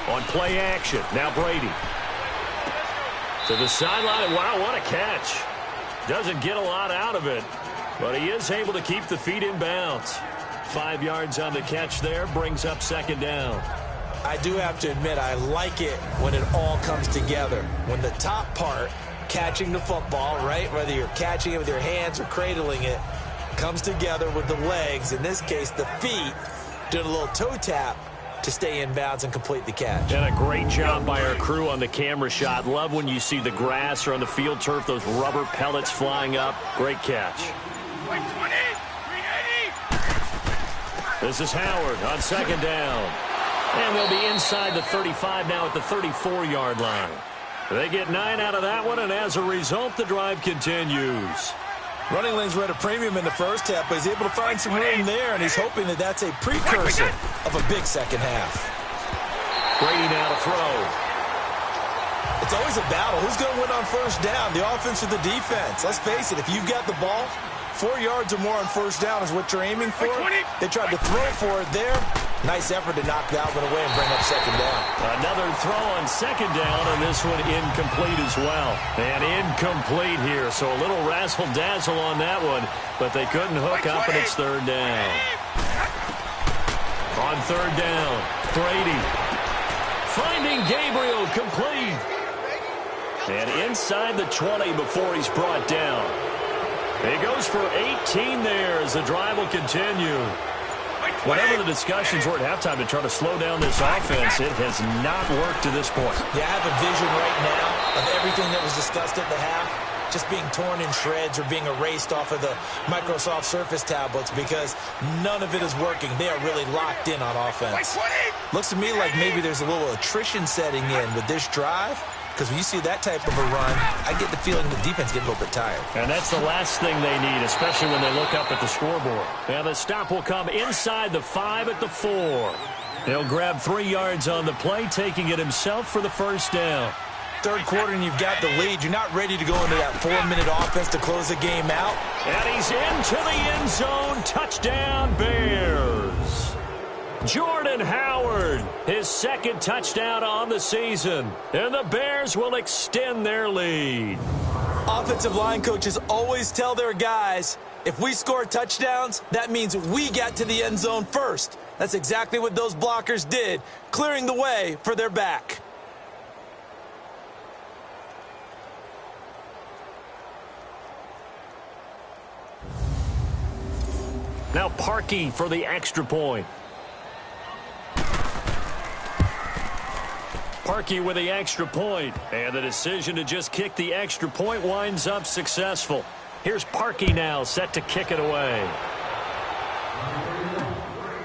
On play action, now Brady. To the sideline. Wow, what a catch. Doesn't get a lot out of it, but he is able to keep the feet in bounds. 5 yards on the catch there, brings up 2nd down. I do have to admit, I like it when it all comes together. When the top part, catching the football, right, whether you're catching it with your hands or cradling it, comes together with the legs, in this case the feet, doing a little toe tap to stay in bounds and complete the catch. And a great job by our crew on the camera shot. Love when you see the grass or on the field turf, those rubber pellets flying up. Great catch. This is Howard on 2nd down. And they'll be inside the 35 now at the 34-yard line. They get 9 out of that one, and as a result, the drive continues. Running lanes were at a premium in the first half, but he's able to find some room there, and he's hoping that that's a precursor of a big second half. Brady now to throw. It's always a battle. Who's going to win on first down, the offense or the defense? Let's face it, if you've got the ball, 4 yards or more on first down is what you're aiming for. They tried to throw for it there. Nice effort to knock that one away and bring up 2nd down. Another throw on 2nd down, and this one incomplete as well. And incomplete here, so a little razzle-dazzle on that one, but they couldn't hook up, and it's 3rd down. On 3rd down, Brady finding Gabriel complete. And inside the 20 before he's brought down. He goes for 18 there as the drive will continue. Whatever the discussions were at halftime to try to slow down this offense, it has not worked to this point. Yeah, I have a vision right now of everything that was discussed at the half just being torn in shreds or being erased off of the Microsoft Surface tablets because none of it is working. They are really locked in on offense. Looks to me like maybe there's a little attrition setting in with this drive. Because when you see that type of a run, I get the feeling the defense getting a little bit tired. And that's the last thing they need, especially when they look up at the scoreboard. Now the stop will come inside the 5 at the 4. He'll grab 3 yards on the play, taking it himself for the first down. Third quarter and you've got the lead. You're not ready to go into that 4-minute offense to close the game out. And he's into the end zone. Touchdown, Bears. Jordan Howard, his second touchdown on the season. And the Bears will extend their lead. Offensive line coaches always tell their guys, if we score touchdowns, that means we got to the end zone first. That's exactly what those blockers did, clearing the way for their back. Now Parkey for the extra point. Parkey with the extra point, and the decision to just kick the extra point winds up successful. Here's Parkey now, set to kick it away.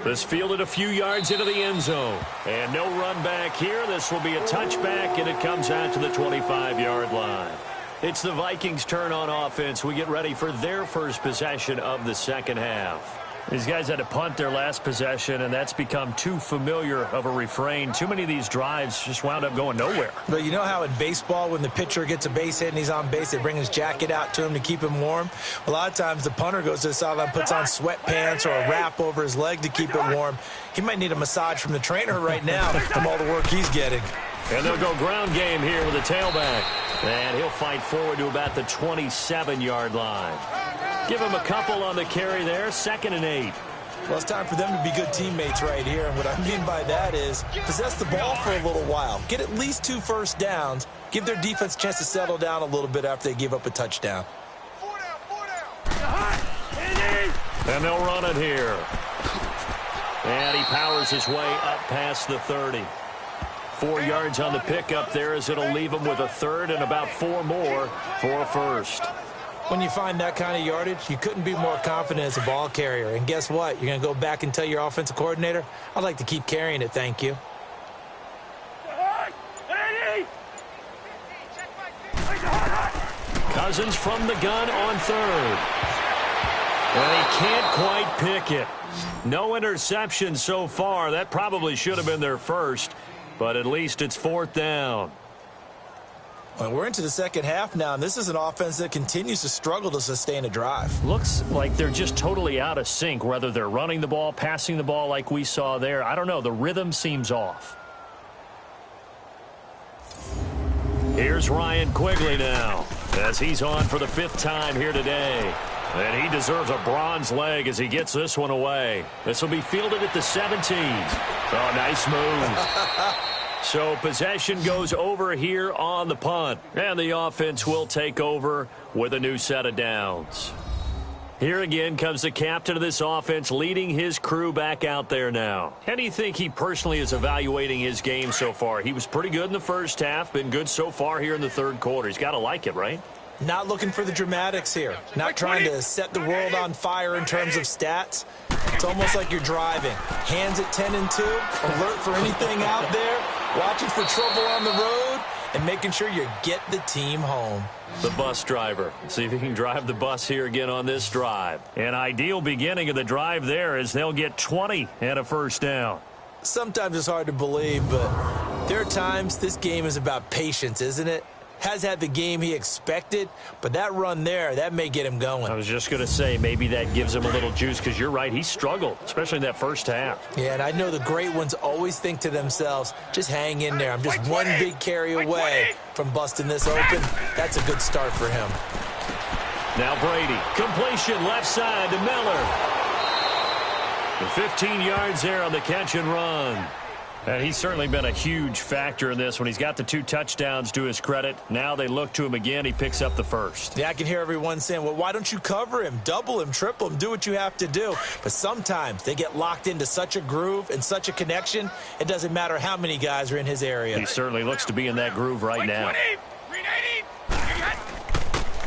This fielded a few yards into the end zone, and no run back here. This will be a touchback, and it comes out to the 25-yard line. It's the Vikings' turn on offense. We get ready for their first possession of the second half. These guys had to punt their last possession, and that's become too familiar of a refrain. Too many of these drives just wound up going nowhere. But you know how in baseball, when the pitcher gets a base hit and he's on base, they bring his jacket out to him to keep him warm? A lot of times the punter goes to the sideline, puts on sweatpants or a wrap over his leg to keep it warm. He might need a massage from the trainer right now from all the work he's getting. And they'll go ground game here with a tailback. And he'll fight forward to about the 27-yard line. Give him a couple on the carry there, 2nd and 8. Well, it's time for them to be good teammates right here. And what I mean by that is possess the ball for a little while. Get at least 2 first downs. Give their defense a chance to settle down a little bit after they give up a touchdown. 4 down. And they'll run it here. And he powers his way up past the 30. 4 yards on the pickup there as it'll leave him with a 3rd and about 4 more for a first. When you find that kind of yardage, you couldn't be more confident as a ball carrier. And guess what? You're going to go back and tell your offensive coordinator, I'd like to keep carrying it, thank you. Cousins from the gun on 3rd. And he can't quite pick it. No interception so far. That probably should have been their first, but at least it's 4th down. Well, we're into the second half now, and this is an offense that continues to struggle to sustain a drive. Looks like they're just totally out of sync, whether they're running the ball, passing the ball like we saw there. I don't know. The rhythm seems off. Here's Ryan Quigley now, as he's on for the 5th time here today. And he deserves a bronze leg as he gets this one away. This will be fielded at the 17. Oh, nice move. So possession goes over here on the punt. And the offense will take over with a new set of downs. Here again comes the captain of this offense leading his crew back out there now. How do you think he personally is evaluating his game so far? He was pretty good in the first half, been good so far here in the 3rd quarter. He's got to like it, right? Not looking for the dramatics here. Not trying to set the world on fire in terms of stats. It's almost like you're driving. Hands at 10 and 2, alert for anything out there, watching for trouble on the road, and making sure you get the team home. The bus driver. See if he can drive the bus here again on this drive. An ideal beginning of the drive there as they'll get 20 and a first down. Sometimes it's hard to believe, but there are times this game is about patience, isn't it? Has had the game he expected, but that run there, that may get him going. I was just going to say, maybe that gives him a little juice, because you're right, he struggled, especially in that first half. Yeah, and I know the great ones always think to themselves, just hang in there. I'm just one big carry away from busting this open. That's a good start for him. Now Brady, completion left side to Miller. The 15 yards there on the catch and run. And he's certainly been a huge factor in this when he's got the 2 touchdowns to his credit. Now they look to him again. He picks up the first. Yeah, I can hear everyone saying, well, why don't you cover him, double him, triple him, do what you have to do. But sometimes they get locked into such a groove and such a connection, it doesn't matter how many guys are in his area. He certainly looks to be in that groove right now.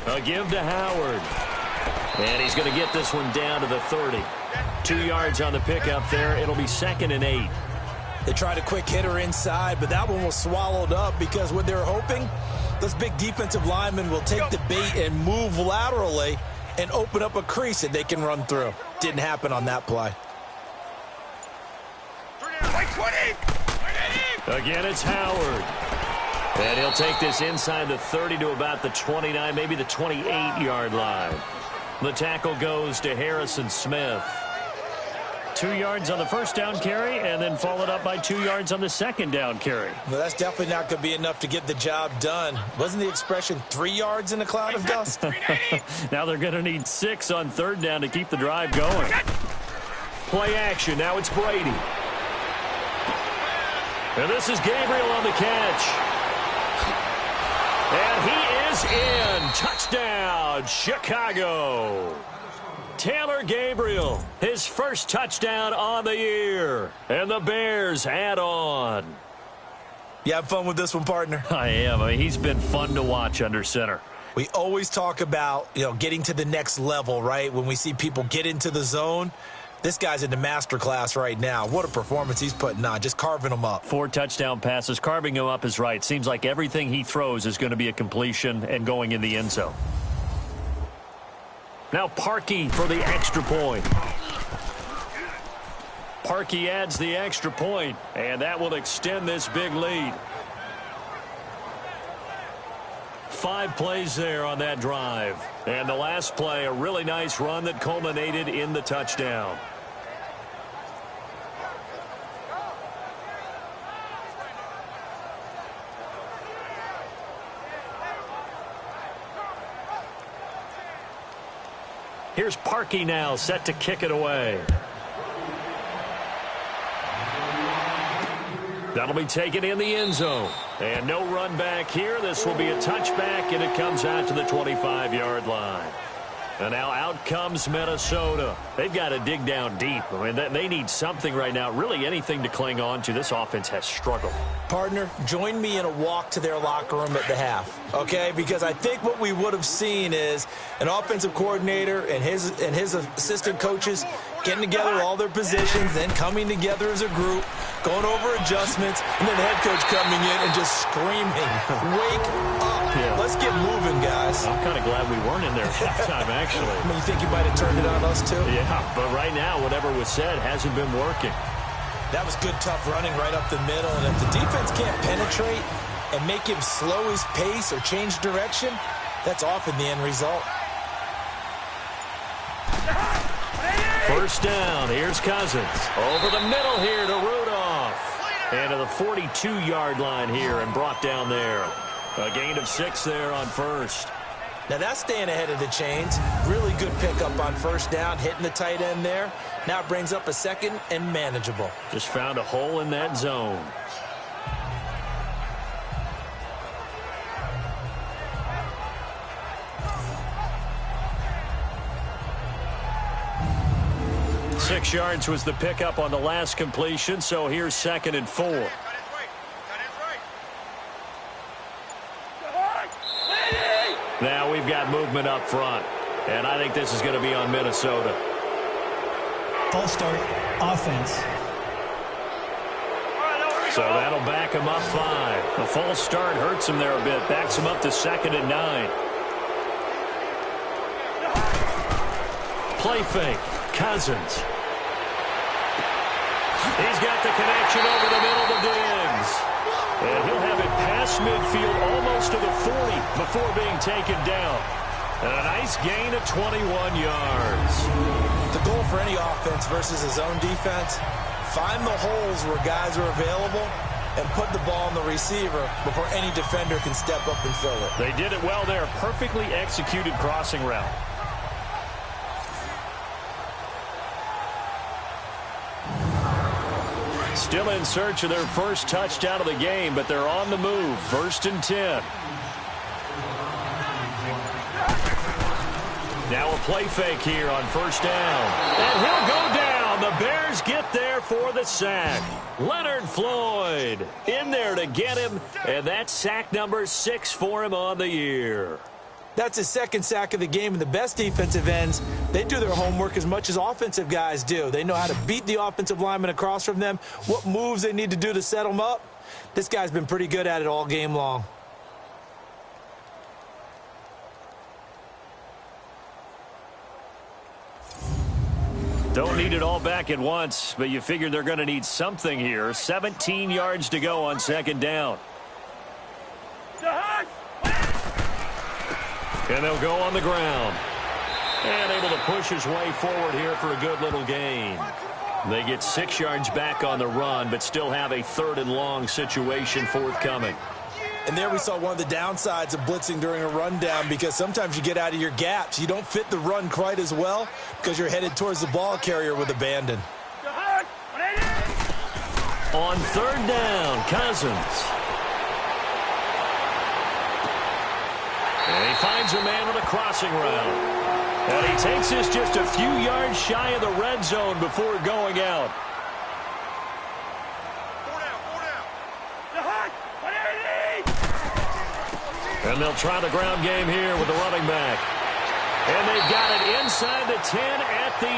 A give to Howard. And he's going to get this one down to the 30. 2 yards on the pickup there. It'll be 2nd and 8. They tried a quick hitter inside, but that one was swallowed up because what they're hoping, those big defensive linemen will take the bait and move laterally and open up a crease that they can run through. Didn't happen on that play. Again, it's Howard. And he'll take this inside the 30 to about the 29, maybe the 28-yard line. The tackle goes to Harrison Smith. 2 yards on the first down carry, and then followed up by 2 yards on the second down carry. Well, that's definitely not going to be enough to get the job done. Wasn't the expression 3 yards in a cloud of dust? Now they're going to need 6 on 3rd down to keep the drive going. Play action. Now it's Brady. And this is Gabriel on the catch. And he is in. Touchdown, Chicago. Taylor Gabriel, his first touchdown on the year. And the Bears add on. You have fun with this one, partner? I am. I mean, he's been fun to watch under center. We always talk about, getting to the next level, right? When we see people get into the zone, this guy's in the master class right now. What a performance he's putting on, just carving them up. 4 touchdown passes. Carving him up is right. Seems like everything he throws is going to be a completion and going in the end zone. Now Parkey for the extra point. Parkey adds the extra point, and that will extend this big lead. 5 plays there on that drive. And the last play, a really nice run that culminated in the touchdown. Here's Parkey now, set to kick it away. That'll be taken in the end zone. And no run back here. This will be a touchback, and it comes out to the 25-yard line. And now out comes Minnesota. They've got to dig down deep. I mean, they need something right now, really anything to cling on to. This offense has struggled. Partner, join me in a walk to their locker room at the half, okay? Because I think what we would have seen is an offensive coordinator and his assistant coaches getting together all their positions, then coming together as a group, going over adjustments, and then the head coach coming in and just screaming, wake up. Yeah. Let's get moving, guys. I'm kind of glad we weren't in there at halftime, actually. I mean, you think you might have turned it on us, too? Yeah, but right now, whatever was said hasn't been working. That was good, tough running right up the middle, and if the defense can't penetrate and make him slow his pace or change direction, that's often the end result. First down, here's Cousins. Over the middle here to Rudolph. And to the 42-yard line here and brought down there. A gain of 6 there on first. Now that's staying ahead of the chains. Really good pickup on first down, hitting the tight end there. Now it brings up a second and manageable. Just found a hole in that zone. Six yards was the pickup on the last completion, so here's 2nd and 4. Now we've got movement up front, and I think this is going to be on Minnesota. False start, offense. So that'll back him up 5. The false start hurts him there a bit, backs him up to 2nd and 9. Play fake, Cousins. He's got the connection over the middle to Diggs. And he'll have it past midfield almost to the 40 before being taken down. And a nice gain of 21 yards. The goal for any offense versus a zone defense, find the holes where guys are available and put the ball on the receiver before any defender can step up and fill it. They did it well there. Perfectly executed crossing route. Still in search of their first touchdown of the game, but they're on the move. 1st and 10. Now a play fake here on 1st down. And he'll go down. The Bears get there for the sack. Leonard Floyd in there to get him, and that's sack number 6 for him on the year. That's his 2nd sack of the game, and the best defensive ends, they do their homework as much as offensive guys do. They know how to beat the offensive lineman across from them, what moves they need to do to set them up. This guy's been pretty good at it all game long. Don't need it all back at once, but you figure they're going to need something here. 17 yards to go on 2nd down. And they'll go on the ground. And able to push his way forward here for a good little gain. They get 6 yards back on the run, but still have a 3rd and long situation forthcoming. And there we saw one of the downsides of blitzing during a rundown, because sometimes you get out of your gaps. You don't fit the run quite as well because you're headed towards the ball carrier with abandon. On 3rd down, Cousins. And he finds a man on a crossing route. And he takes this just a few yards shy of the red zone before going out. And they'll try the ground game here with the running back. And they've got it inside the 10 at the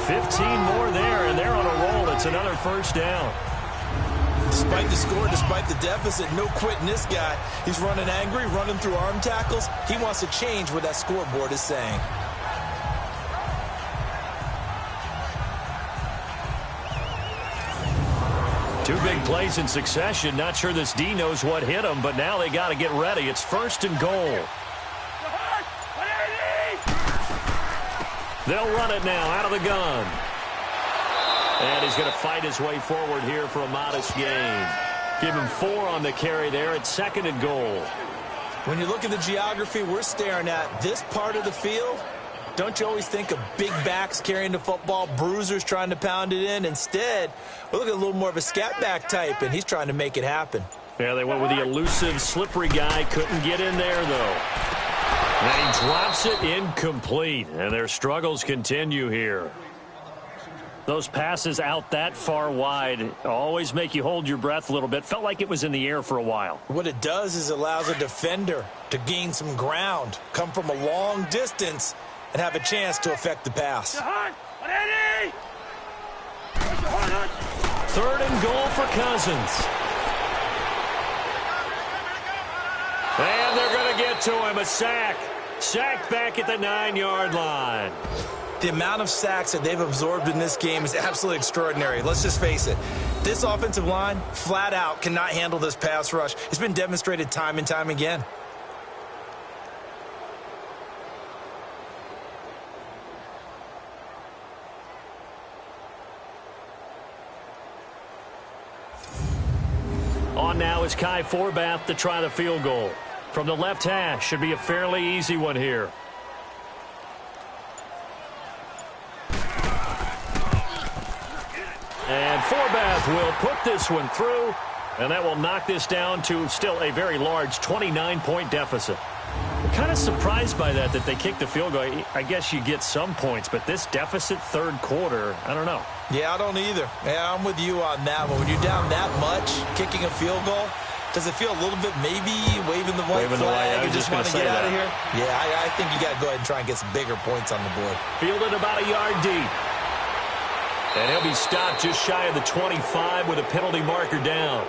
8. 15 more there, and they're on a roll. It's another 1st down. Despite the score, despite the deficit, no quitting this guy. He's running angry, running through arm tackles. He wants to change what that scoreboard is saying. Two big plays in succession. Not sure this D knows what hit him, but now they got to get ready. It's 1st and goal. They'll run it now out of the gun. And he's going to fight his way forward here for a modest gain. Give him 4 on the carry there at 2nd and goal. When you look at the geography we're staring at, this part of the field, don't you always think of big backs carrying the football, bruisers trying to pound it in? Instead, we're looking at a little more of a scat back type, and he's trying to make it happen. Yeah, they went with the elusive, slippery guy. Couldn't get in there, though. And he drops it incomplete, and their struggles continue here. Those passes out that far wide always make you hold your breath a little bit. Felt like it was in the air for a while. What it does is it allows a defender to gain some ground, come from a long distance, and have a chance to affect the pass. 3rd and goal for Cousins. And they're going to get to him. A sack. Sacked back at the 9-yard line. The amount of sacks that they've absorbed in this game is absolutely extraordinary. Let's just face it. This offensive line, flat out, cannot handle this pass rush. It's been demonstrated time and time again. On now is Kai Forbath to try the field goal. From the left hash, should be a fairly easy one here. And Forbath will put this one through, and that will knock this down to still a very large 29-point deficit. I'm kind of surprised by that they kicked the field goal. I guess you get some points, but this deficit 3rd quarter, I don't know. Yeah, I don't either. Yeah, I'm with you on that one. When you're down that much, kicking a field goal, does it feel a little bit maybe waving the white flag and just want to get out of here? Yeah, I think you got to go ahead and try and get some bigger points on the board. Fielded about a yard deep. And he'll be stopped just shy of the 25 with a penalty marker down.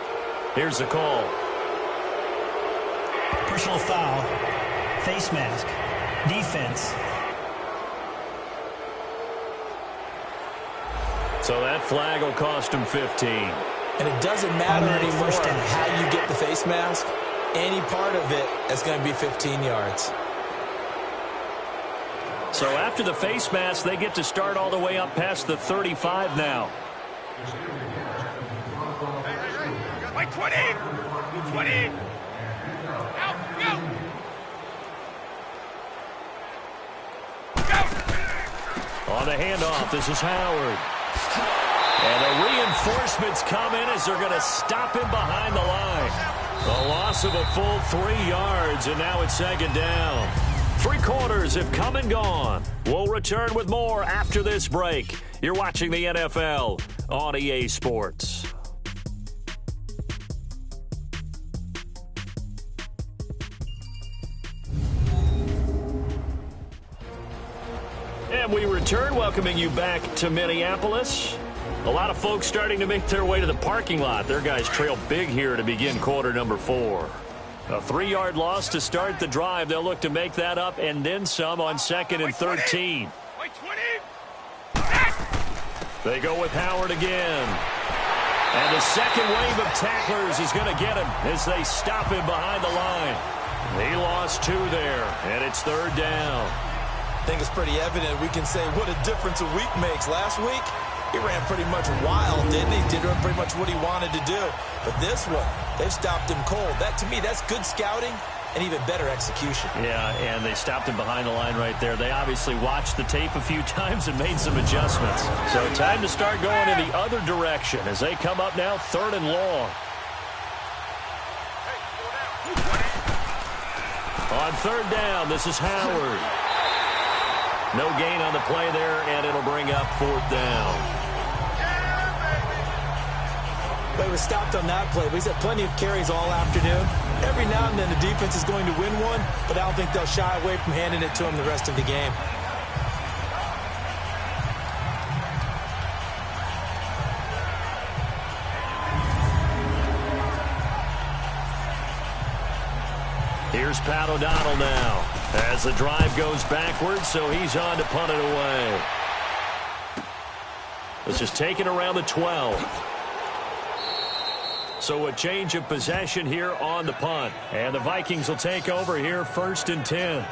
Here's the call. Personal foul. Face mask. Defense. So that flag will cost him 15. And it doesn't matter anymore how you get the face mask. Any part of it is going to be 15 yards. So after the face mask, they get to start all the way up past the 35 now. Like 20. 20. Out, go. Go. On the handoff, this is Howard. And the reinforcements come in as they're going to stop him behind the line. A loss of a full 3 yards, and now it's second down. 3 quarters have come and gone. We'll return with more after this break. You're watching the NFL on EA Sports. And we return, welcoming you back to Minneapolis. A lot of folks starting to make their way to the parking lot. Their guys trail big here to begin quarter number 4. A 3-yard loss to start the drive. They'll look to make that up and then some on 2nd and 13. They go with Howard again. And the second wave of tacklers is going to get him as they stop him behind the line. He lost 2 there, and it's 3rd down. I think it's pretty evident we can say what a difference a week makes. Last week, he ran pretty much wild, didn't he? Did pretty much what he wanted to do. But this one, they've stopped him cold. That, to me, that's good scouting and even better execution. Yeah, and they stopped him behind the line right there. They obviously watched the tape a few times and made some adjustments. So time to start going in the other direction as they come up now 3rd and long. On 3rd down, this is Howard. No gain on the play there, and it'll bring up 4th down. But he was stopped on that play. But he's had plenty of carries all afternoon. Every now and then the defense is going to win one, but I don't think they'll shy away from handing it to him the rest of the game. Here's Pat O'Donnell now as the drive goes backwards, so he's on to punt it away. This is taken around the 12. So a change of possession here on the punt. And the Vikings will take over here 1st and 10.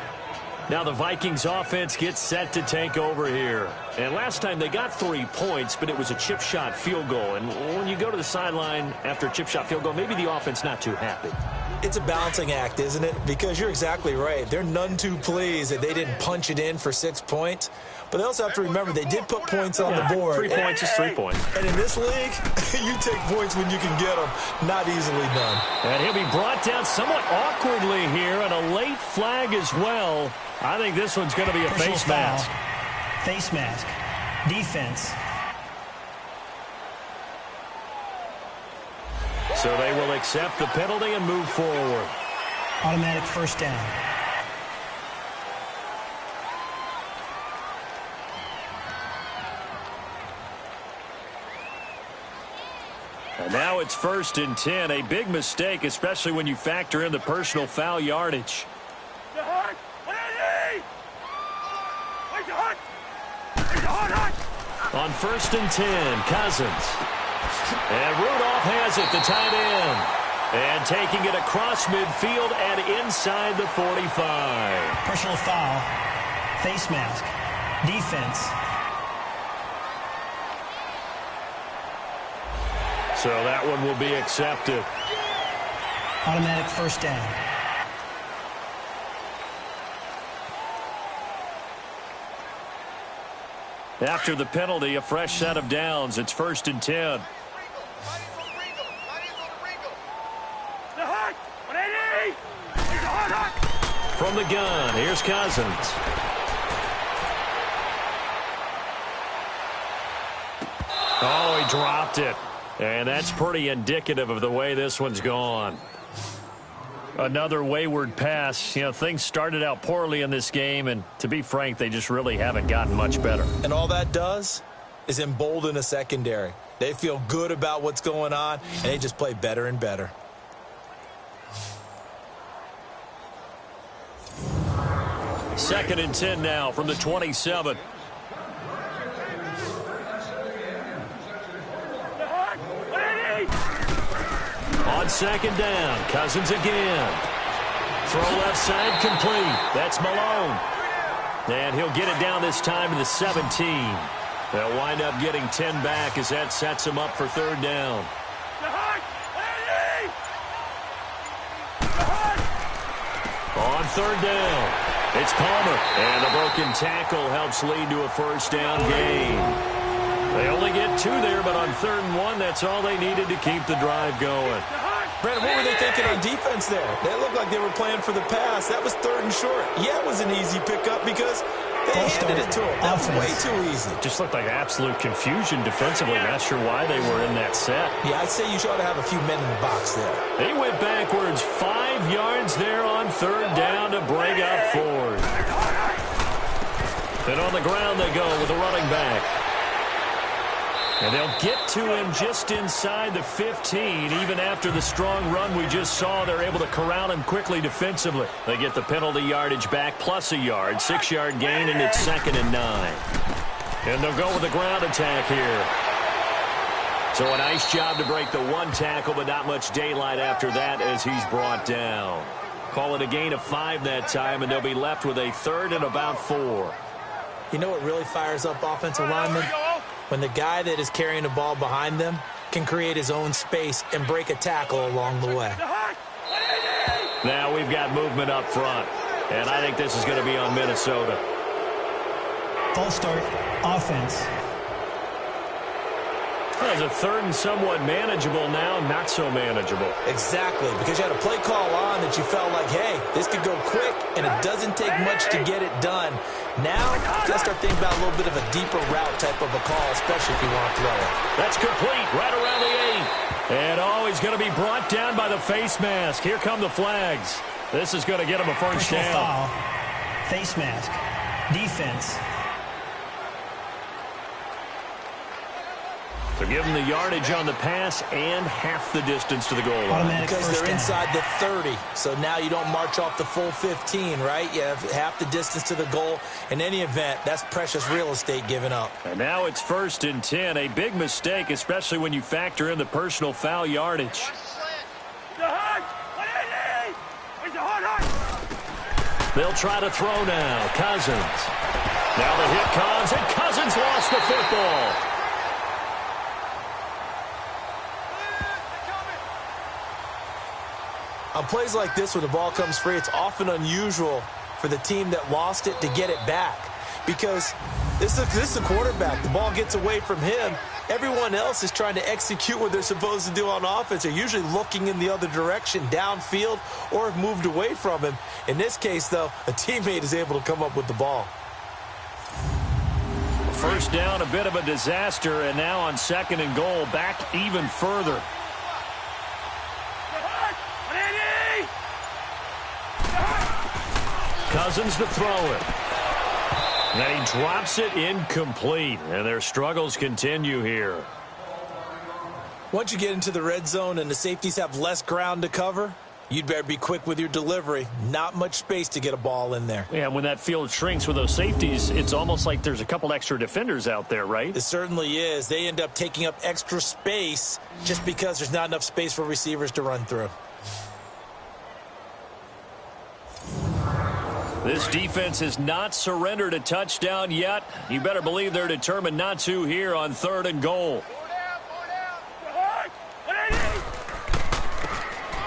Now the Vikings offense gets set to take over here. And last time they got 3 points, but it was a chip shot field goal. And when you go to the sideline after a chip shot field goal, maybe the offense not too happy. It's a balancing act, isn't it? Because you're exactly right. They're none too pleased that they didn't punch it in for 6 points. But they also have to remember they did put points on the board. 3 points is 3 points. And in this league, you take points when you can get them. Not easily done. And he'll be brought down somewhat awkwardly here, and a late flag as well. I think this one's going to be a face mask. Face mask. Defense. So they will accept the penalty and move forward. Automatic 1st down. And now it's 1st and 10. A big mistake, especially when you factor in the personal foul yardage. On 1st and 10, Cousins. And Rudolph has it, the tight end. And taking it across midfield and inside the 45. Personal foul. Face mask. Defense. So that one will be accepted. Automatic 1st down. After the penalty, a fresh set of downs. It's 1st and 10. From the gun, here's Cousins. Oh, he dropped it. And that's pretty indicative of the way this one's gone. Another wayward pass. You know, things started out poorly in this game, and to be frank, they just really haven't gotten much better. And all that does is embolden a secondary. They feel good about what's going on, and they just play better and better. Second and 10 now from the 27. On 2nd down, Cousins again. Throw left side complete. That's Malone. And he'll get it down this time to the 17. They'll wind up getting 10 back as that sets him up for 3rd down. On 3rd down, it's Palmer. And the broken tackle helps lead to a 1st down gain. They only get 2 there, but on 3rd and 1, that's all they needed to keep the drive going. Brandon, what were they thinking on defense there? They looked like they were playing for the pass. That was 3rd and short. Yeah, it was an easy pickup because they handed it to them. That was way too easy. Just looked like absolute confusion defensively. Not sure why they were in that set. Yeah, I'd say you ought to have a few men in the box there. They went backwards 5 yards there on 3rd down to bring up 4th. And on the ground they go with a running back. And they'll get to him just inside the 15. Even after the strong run we just saw, they're able to corral him quickly defensively. They get the penalty yardage back plus a yard. 6-yard gain, and it's 2nd and 9. And they'll go with the ground attack here. So a nice job to break the 1 tackle, but not much daylight after that as he's brought down. Call it a gain of 5 that time, and they'll be left with a 3rd and about 4. You know what really fires up offensive linemen? When the guy that is carrying the ball behind them can create his own space and break a tackle along the way. Now we've got movement up front, and I think this is going to be on Minnesota. False start, offense. Well, it's a 3rd and somewhat manageable now, not so manageable. Exactly, because you had a play call on that you felt like, hey, this could go quick, and it doesn't take much to get it done. Now, you got to start thinking about a little bit of a deeper route type of a call, especially if you want to throw it. That's complete, right around the 8. And, he's going to be brought down by the face mask. Here come the flags. This is going to get him a first down. Foul, face mask, defense. So give them the yardage on the pass and half the distance to the goal line. Because they're inside the 30, so now you don't march off the full 15, right? You have half the distance to the goal. In any event, that's precious real estate given up. And now it's 1st and 10. A big mistake, especially when you factor in the personal foul yardage. They'll try to throw now. Cousins. Now the hit comes, and Cousins lost the football. On plays like this, when the ball comes free, it's often unusual for the team that lost it to get it back. Because this is a quarterback. The ball gets away from him. Everyone else is trying to execute what they're supposed to do on offense. They're usually looking in the other direction, downfield, or have moved away from him. In this case, though, a teammate is able to come up with the ball. First down, a bit of a disaster, and now on 2nd and goal, back even further. Cousins to throw it. And then he drops it incomplete. And their struggles continue here. Once you get into the red zone and the safeties have less ground to cover, you'd better be quick with your delivery. Not much space to get a ball in there. Yeah, when that field shrinks with those safeties, it's almost like there's a couple extra defenders out there, right? It certainly is. They end up taking up extra space just because there's not enough space for receivers to run through. This defense has not surrendered a touchdown yet. You better believe they're determined not to here on 3rd and goal.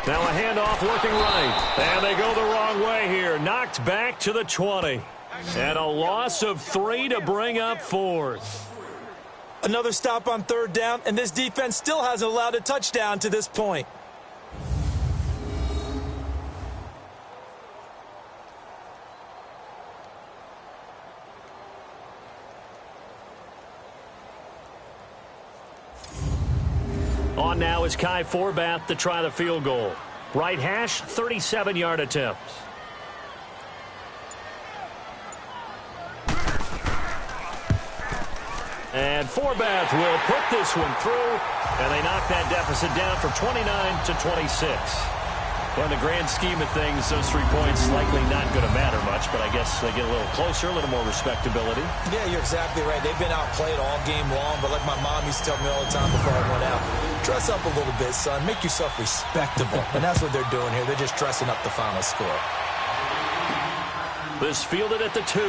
Now a handoff working right. And they go the wrong way here. Knocked back to the 20. And a loss of 3 to bring up 4th. Another stop on 3rd down, and this defense still hasn't allowed a touchdown to this point. On now is Kai Forbath to try the field goal. Right hash, 37-yard attempt. And Forbath will put this one through, and they knock that deficit down from 29 to 26. Well, in the grand scheme of things, those 3 points likely not going to matter much, but I guess they get a little closer, a little more respectability. Yeah, you're exactly right. They've been outplayed all game long, but like my mom used to tell me all the time before I went out, dress up a little bit, son. Make yourself respectable. And that's what they're doing here. They're just dressing up the final score. This fielded at the 2.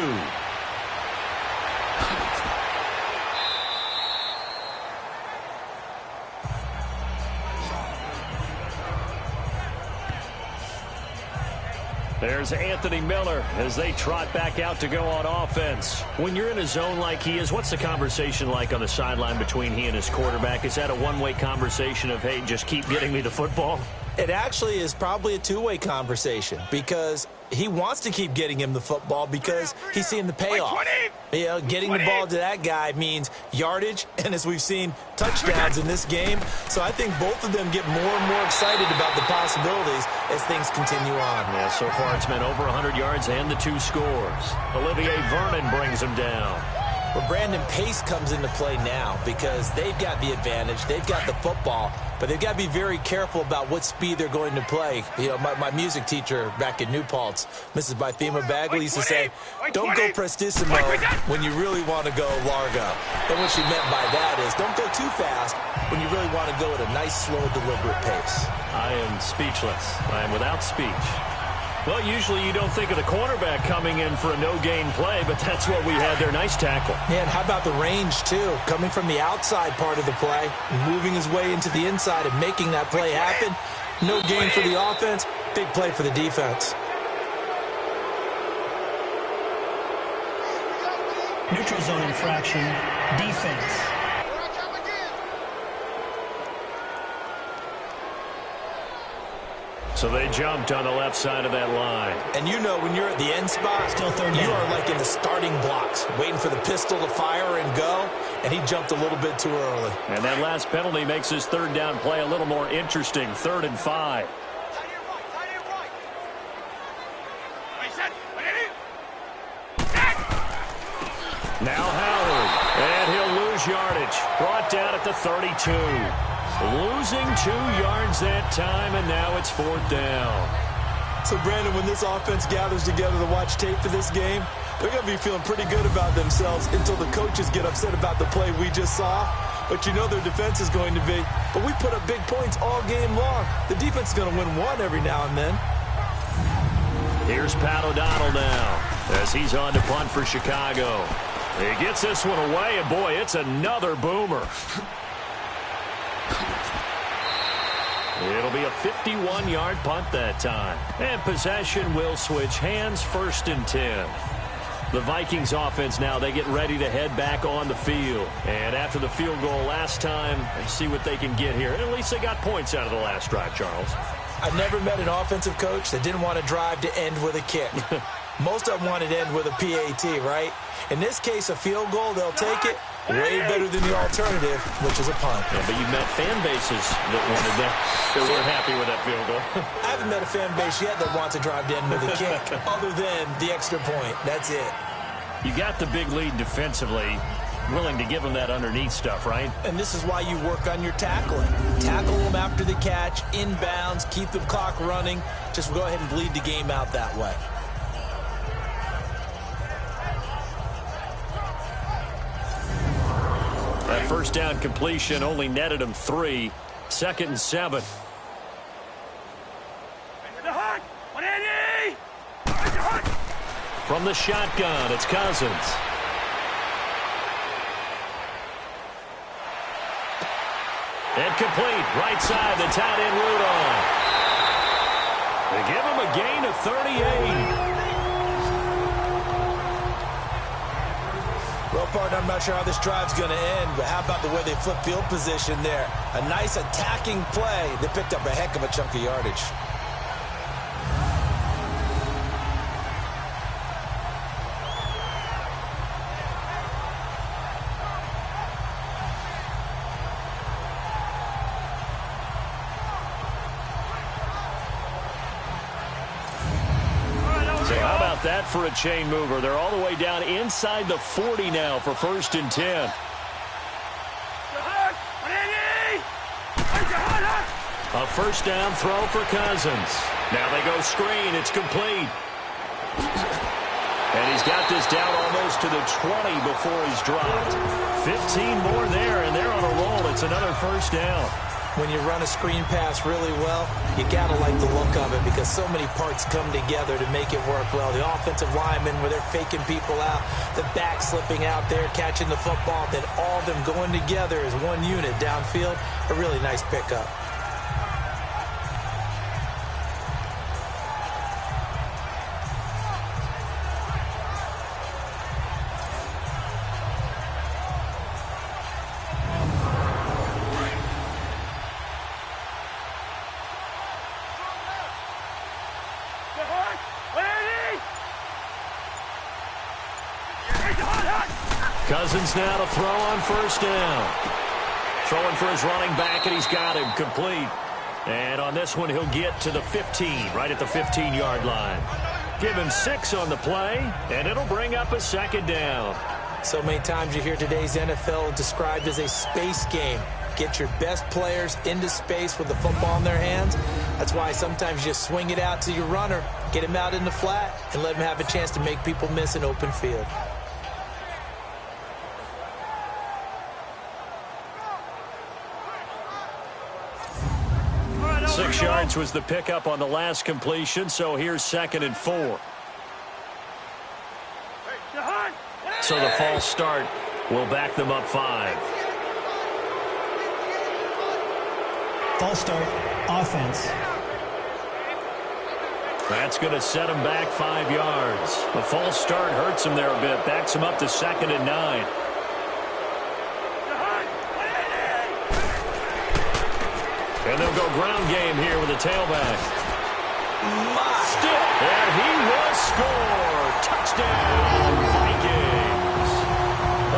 There's Anthony Miller as they trot back out to go on offense. When you're in a zone like he is, what's the conversation like on the sideline between he and his quarterback? Is that a one-way conversation of, hey, just keep getting me the football? It actually is probably a two-way conversation because he wants to keep getting him the football because he's seeing the payoff. You know, getting the ball to that guy means yardage, and as we've seen, touchdowns in this game. So I think both of them get more and more excited about the possibilities as things continue on. Yeah, so far it's been over 100 yards and the 2 scores. Olivier Vernon brings him down. Well, Brandon, pace comes into play now because they've got the advantage. They've got the football, but they've got to be very careful about what speed they're going to play. You know, my music teacher back in New Paltz, Mrs. Bythema Bagley, used to say, don't go prestissimo when you really want to go largo. And what she meant by that is don't go too fast when you really want to go at a nice, slow, deliberate pace. I am speechless. I am without speech. Well, usually you don't think of the cornerback coming in for a no-gain play, but that's what we had there. Nice tackle. Yeah, and how about the range, too? Coming from the outside part of the play, moving his way into the inside and making that play happen. No gain for the offense, big play for the defense. Neutral zone infraction, defense. So they jumped on the left side of that line. And you know when you're at the end spot, Still third you down. are like in the starting blocks, waiting for the pistol to fire and go, and he jumped a little bit too early. And that last penalty makes his third down play a little more interesting. 3rd and 5. Now Howard, and he'll lose yardage. Brought down at the 32. Losing 2 yards that time, and now it's 4th down. So, Brandon, when this offense gathers together to watch tape for this game, they're going to be feeling pretty good about themselves until the coaches get upset about the play we just saw. But you know their defense is going to be. But we put up big points all game long. The defense is going to win one every now and then. Here's Pat O'Donnell now as he's on to punt for Chicago. He gets this one away, and boy, it's another boomer. It'll be a 51-yard punt that time. And possession will switch hands, 1st and 10. The Vikings offense now, they get ready to head back on the field. And after the field goal last time, they see what they can get here. And at least they got points out of the last drive, Charles. I've never met an offensive coach that didn't want to drive to end with a kick. Most of them wanted to end with a PAT, right? In this case, a field goal, they'll take it. Way better than the alternative, which is a punt. Yeah, but you've met fan bases that wanted that, that weren't happy with that field goal. I haven't met a fan base yet that wants to drive to end with a kick, other than the extra point. That's it. You got the big lead defensively, willing to give them that underneath stuff, right? And this is why you work on your tackling. Tackle them after the catch, inbounds, keep the clock running. Just go ahead and bleed the game out that way. That first down completion only netted him 3. 2nd and 7. From the shotgun, it's Cousins. And complete, right side, the tight end Rudolph. They give him a gain of 38. Well, partner, I'm not sure how this drive's going to end, but how about the way they flip field position there? A nice attacking play. They picked up a heck of a chunk of yardage. That for a chain mover. They're all the way down inside the 40 now for 1st and 10. A first down throw for Cousins. Now they go screen. It's complete. And he's got this down almost to the 20 before he's dropped. 15 more there, and they're on a roll. It's another first down. When you run a screen pass really well, you got to like the look of it because so many parts come together to make it work well. The offensive linemen, where they're faking people out, the back slipping out there, catching the football, then all of them going together as one unit downfield. A really nice pickup. Cousins now to throw on first down. Throwing for his running back, and he's got him complete. And on this one, he'll get to the 15, right at the 15-yard line. Give him 6 on the play, and it'll bring up a second down. So many times you hear today's NFL described as a space game. Get your best players into space with the football in their hands. That's why sometimes you just swing it out to your runner, get him out in the flat, and let him have a chance to make people miss an open field. Right, 6 yards was the pickup on the last completion, so here's 2nd and 4. So the false start will back them up 5. False start, offense. That's going to set him back 5 yards. The false start hurts him there a bit. Backs him up to 2nd and 9. And they'll go ground game here with a tailback. And he will score. Touchdown, Vikings.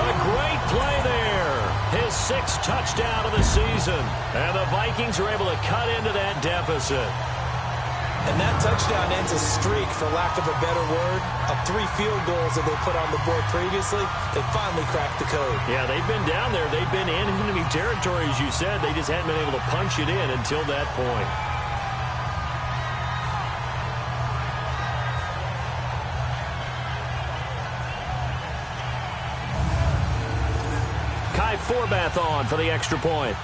A great play there. His 6th touchdown of the season. And the Vikings are able to cut into that deficit. And that touchdown ends a streak, for lack of a better word, of 3 field goals that they put on the board previously. They finally cracked the code. Yeah, they've been down there. They've been in enemy territory, as you said. They just hadn't been able to punch it in until that point. Kai Forbath on for the extra point.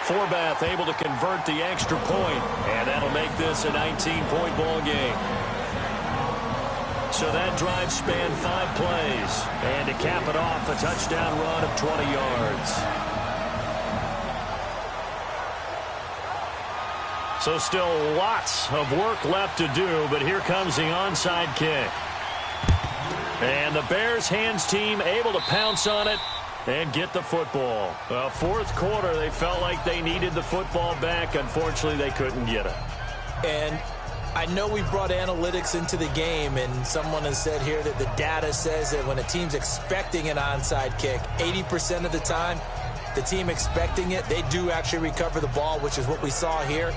Forbath able to convert the extra point, and that'll make this a 19-point ball game. So that drive spanned 5 plays, and to cap it off, a touchdown run of 20 yards. So still lots of work left to do, but here comes the onside kick. And the Bears hands team able to pounce on it and get the football. Well, 4th quarter, they felt like they needed the football back. Unfortunately, they couldn't get it. And I know we brought analytics into the game, and someone has said here that the data says that when a team's expecting an onside kick, 80% of the time, the team expecting it, they do actually recover the ball, which is what we saw here.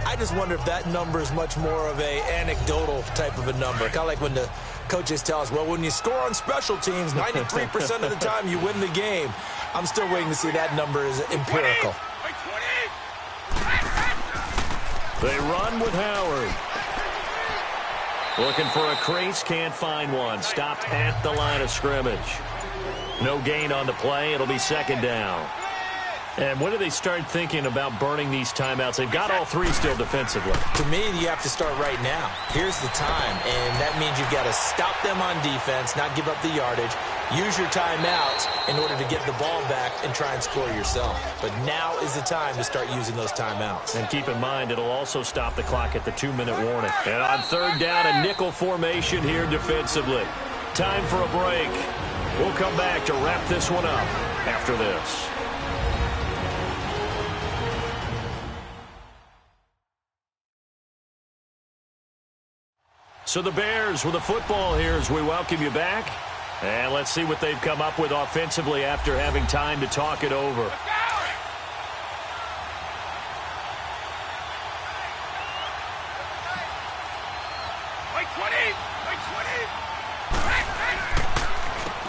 I just wonder if that number is much more of a anecdotal type of a number. Kind of like when the coaches tell us, well, when you score on special teams, 93% of the time you win the game. I'm still waiting to see that number is empirical. They run with Howard. Looking for a crease, can't find one. Stopped at the line of scrimmage. No gain on the play. It'll be 2nd down. And when do they start thinking about burning these timeouts? They've got all 3 still defensively. To me, you have to start right now. Here's the time, and that means you've got to stop them on defense, not give up the yardage, use your timeouts in order to get the ball back and try and score yourself. But now is the time to start using those timeouts. And keep in mind, it'll also stop the clock at the 2-minute warning. And on 3rd down, a nickel formation here defensively. Time for a break. We'll come back to wrap this one up after this. So the Bears with the football here as we welcome you back. And let's see what they've come up with offensively after having time to talk it over.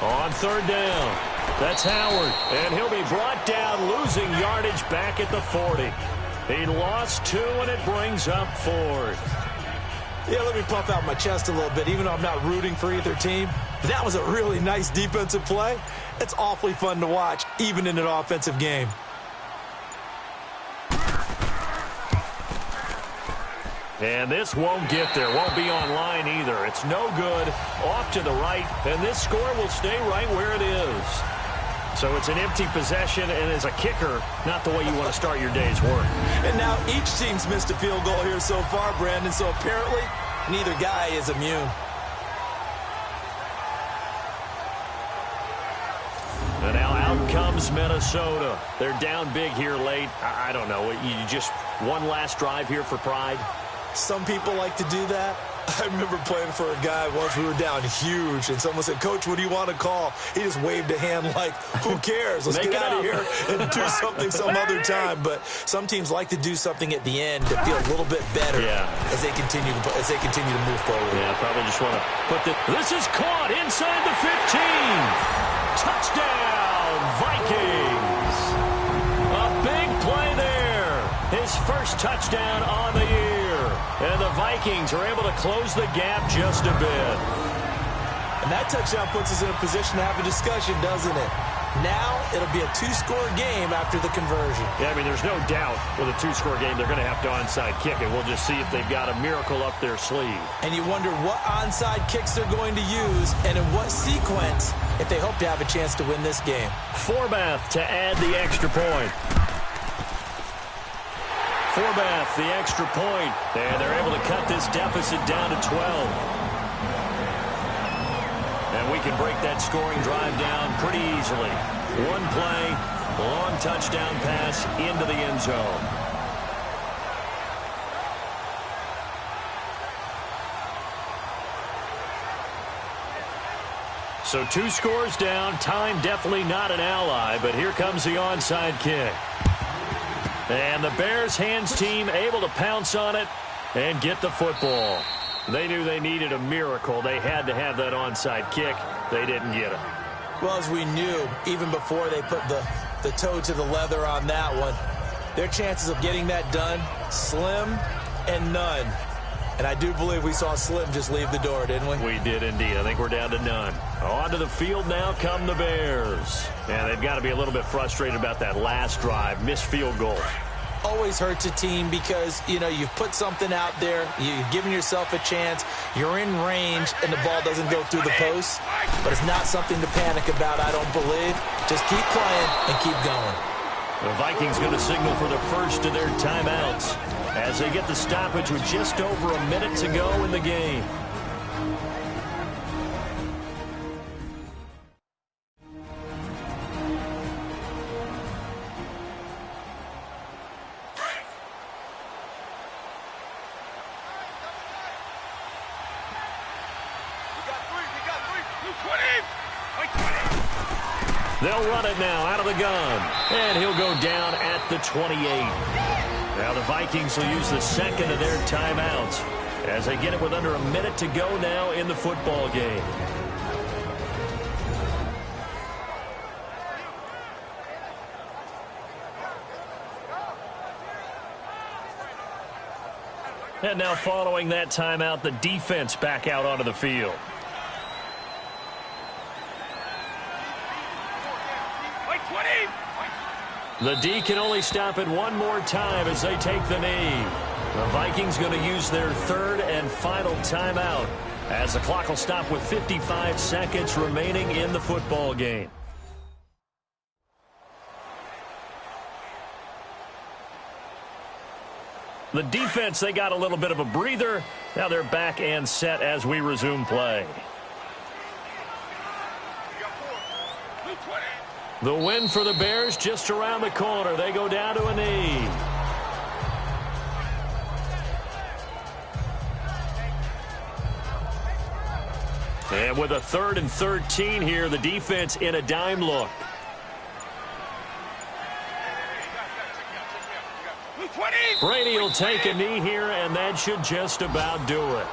On 3rd down, that's Howard. And he'll be brought down, losing yardage back at the 40. He lost 2, and it brings up 4th. Yeah, let me puff out my chest a little bit, even though I'm not rooting for either team. But that was a really nice defensive play. It's awfully fun to watch, even in an offensive game. And this won't get there, won't be online either. It's no good, off to the right, and this score will stay right where it is. So it's an empty possession, and as a kicker, not the way you want to start your day's work. And now each team's missed a field goal here so far, Brandon, so apparently neither guy is immune. And now out comes Minnesota. They're down big here late. I don't know. You just one last drive here for pride? Some people like to do that. I remember playing for a guy once. We were down huge, and someone said, "Coach, what do you want to call?" He just waved a hand like, who cares? Let's get out of here and do something some other time. But some teams like to do something at the end to feel a little bit better as they continue to move forward. Yeah, probably just want to put this is caught inside the 15. Touchdown, Vikings. A big play there. His first touchdown on the year. And the Vikings are able to close the gap just a bit. And that touchdown puts us in a position to have a discussion, doesn't it? Now it'll be a two-score game after the conversion. Yeah, I mean, there's no doubt with a two-score game they're going to have to onside kick it. We'll just see if they've got a miracle up their sleeve. And you wonder what onside kicks they're going to use and in what sequence if they hope to have a chance to win this game. Forbath to add the extra point. Forbath, the extra point. And they're able to cut this deficit down to 12. And we can break that scoring drive down pretty easily. One play, long touchdown pass into the end zone. So 2 scores down. Time definitely not an ally, but here comes the onside kick. And the Bears hands team able to pounce on it and get the football. They knew they needed a miracle. They had to have that onside kick. They didn't get it. Well, as we knew, even before they put the toe to the leather on that one, their chances of getting that done, slim and none. And I do believe we saw Slim just leave the door, didn't we? We did indeed. I think we're down to none. Onto the field now come the Bears. And they've got to be a little bit frustrated about that last drive. Missed field goal. Always hurts a team because, you know, you've put something out there, you've given yourself a chance, you're in range, and the ball doesn't go through the post. But it's not something to panic about, I don't believe. Just keep playing and keep going. The Vikings going to signal for the first of their timeouts as they get the stoppage with just over a minute to go in the game. They'll run it now out of the gun. And he'll go down at the 28. Now the Vikings will use the second of their timeouts as they get it with under a minute to go now in the football game. And now following that timeout, the defense back out onto the field. The D can only stop it one more time as they take the knee. The Vikings going to use their third and final timeout as the clock will stop with 55 seconds remaining in the football game. The defense, they got a little bit of a breather. Now they're back and set as we resume play. The win for the Bears just around the corner. They go down to a knee. And with a 3rd and 13 here, the defense in a dime look. Brady will take a knee here, and that should just about do it.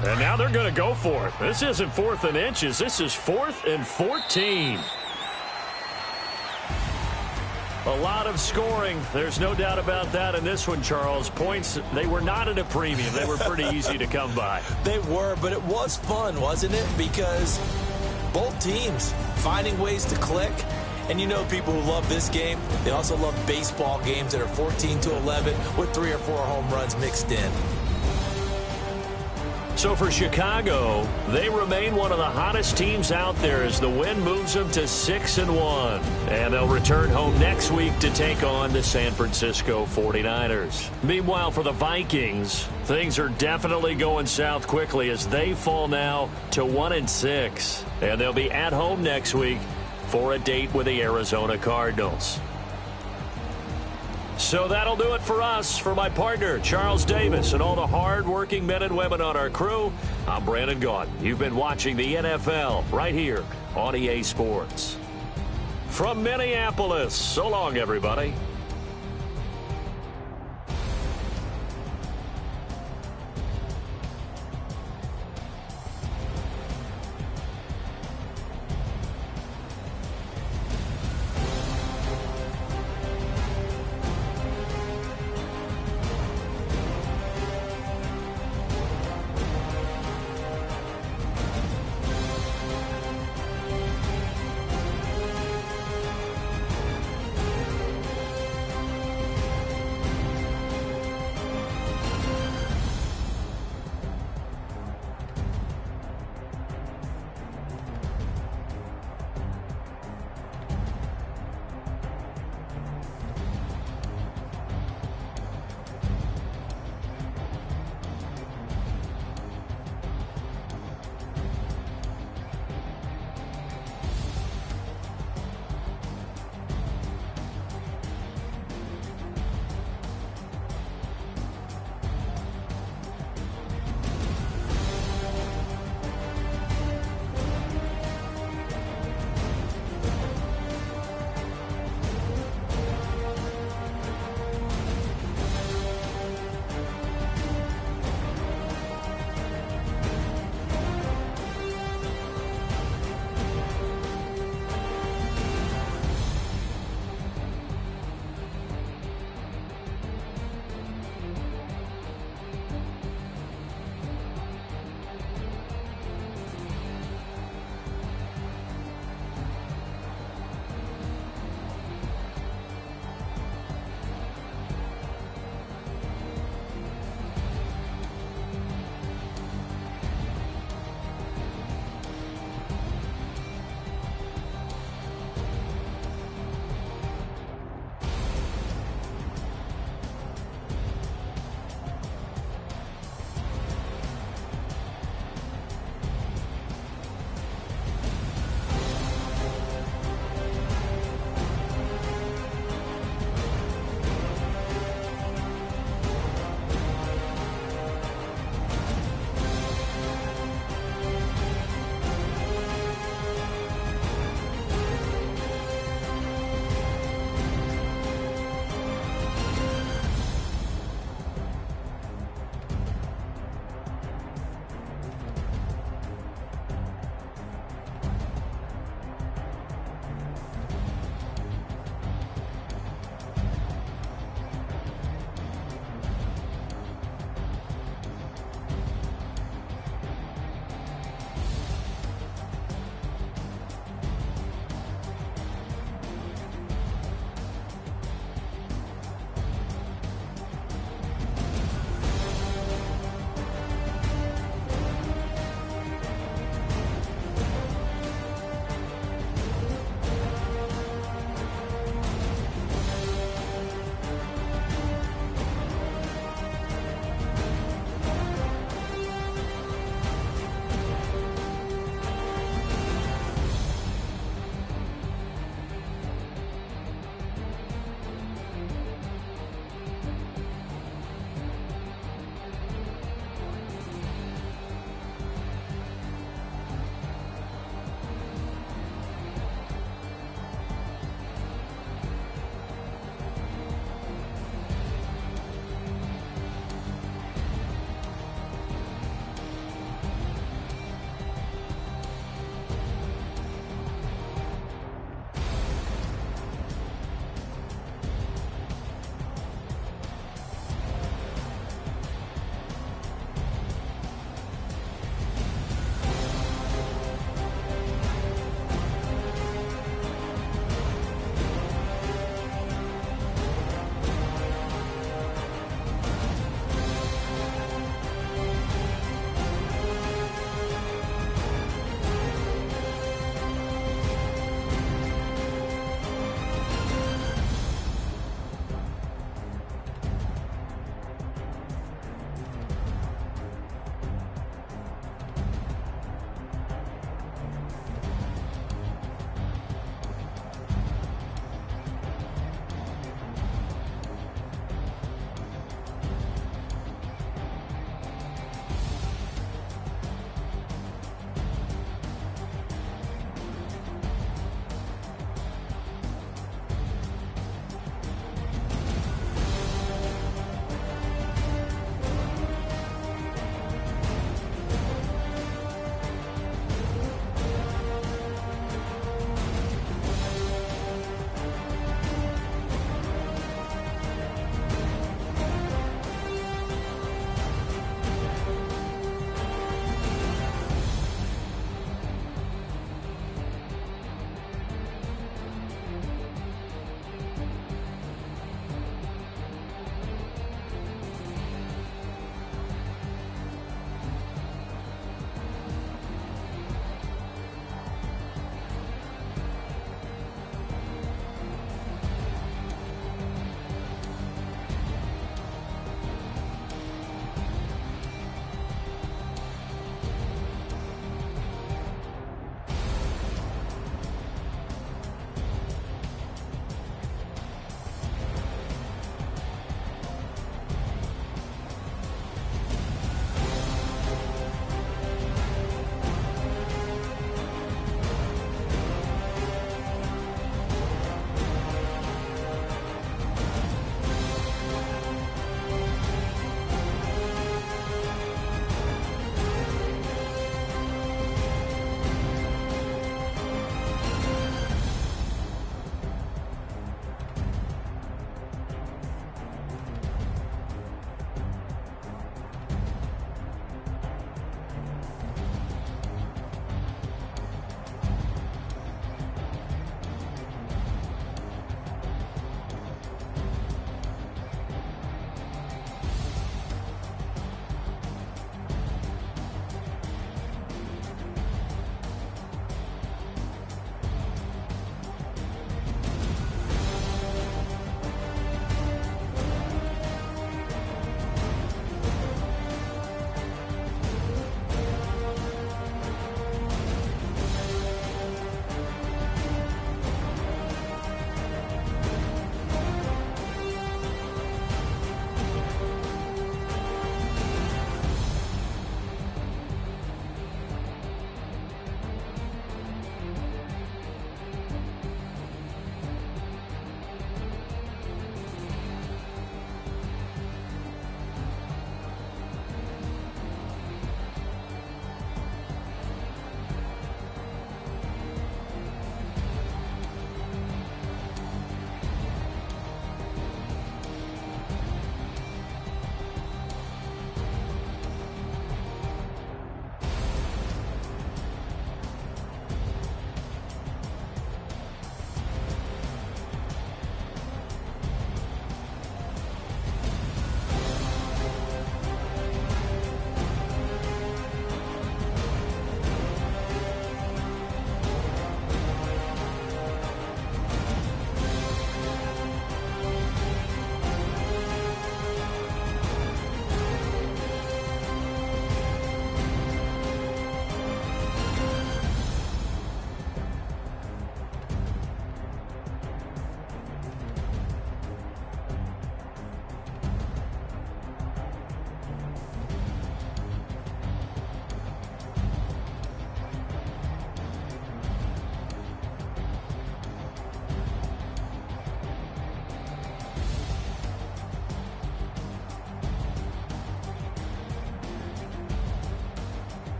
And now they're going to go for it. This isn't 4th and inches. This is 4th and 14. A lot of scoring. There's no doubt about that in this one, Charles. Points, they were not at a premium. They were pretty easy to come by. They were, but it was fun, wasn't it? Because both teams finding ways to click. And you know people who love this game, they also love baseball games that are 14-11 with 3 or 4 home runs mixed in. So for Chicago, they remain one of the hottest teams out there as the win moves them to 6-1. And they'll return home next week to take on the San Francisco 49ers. Meanwhile, for the Vikings, things are definitely going south quickly as they fall now to 1-6. And they'll be at home next week for a date with the Arizona Cardinals. So that'll do it for us. For my partner, Charles Davis, and all the hard-working men and women on our crew, I'm Brandon Gaudin. You've been watching the NFL right here on EA Sports. From Minneapolis, so long, everybody.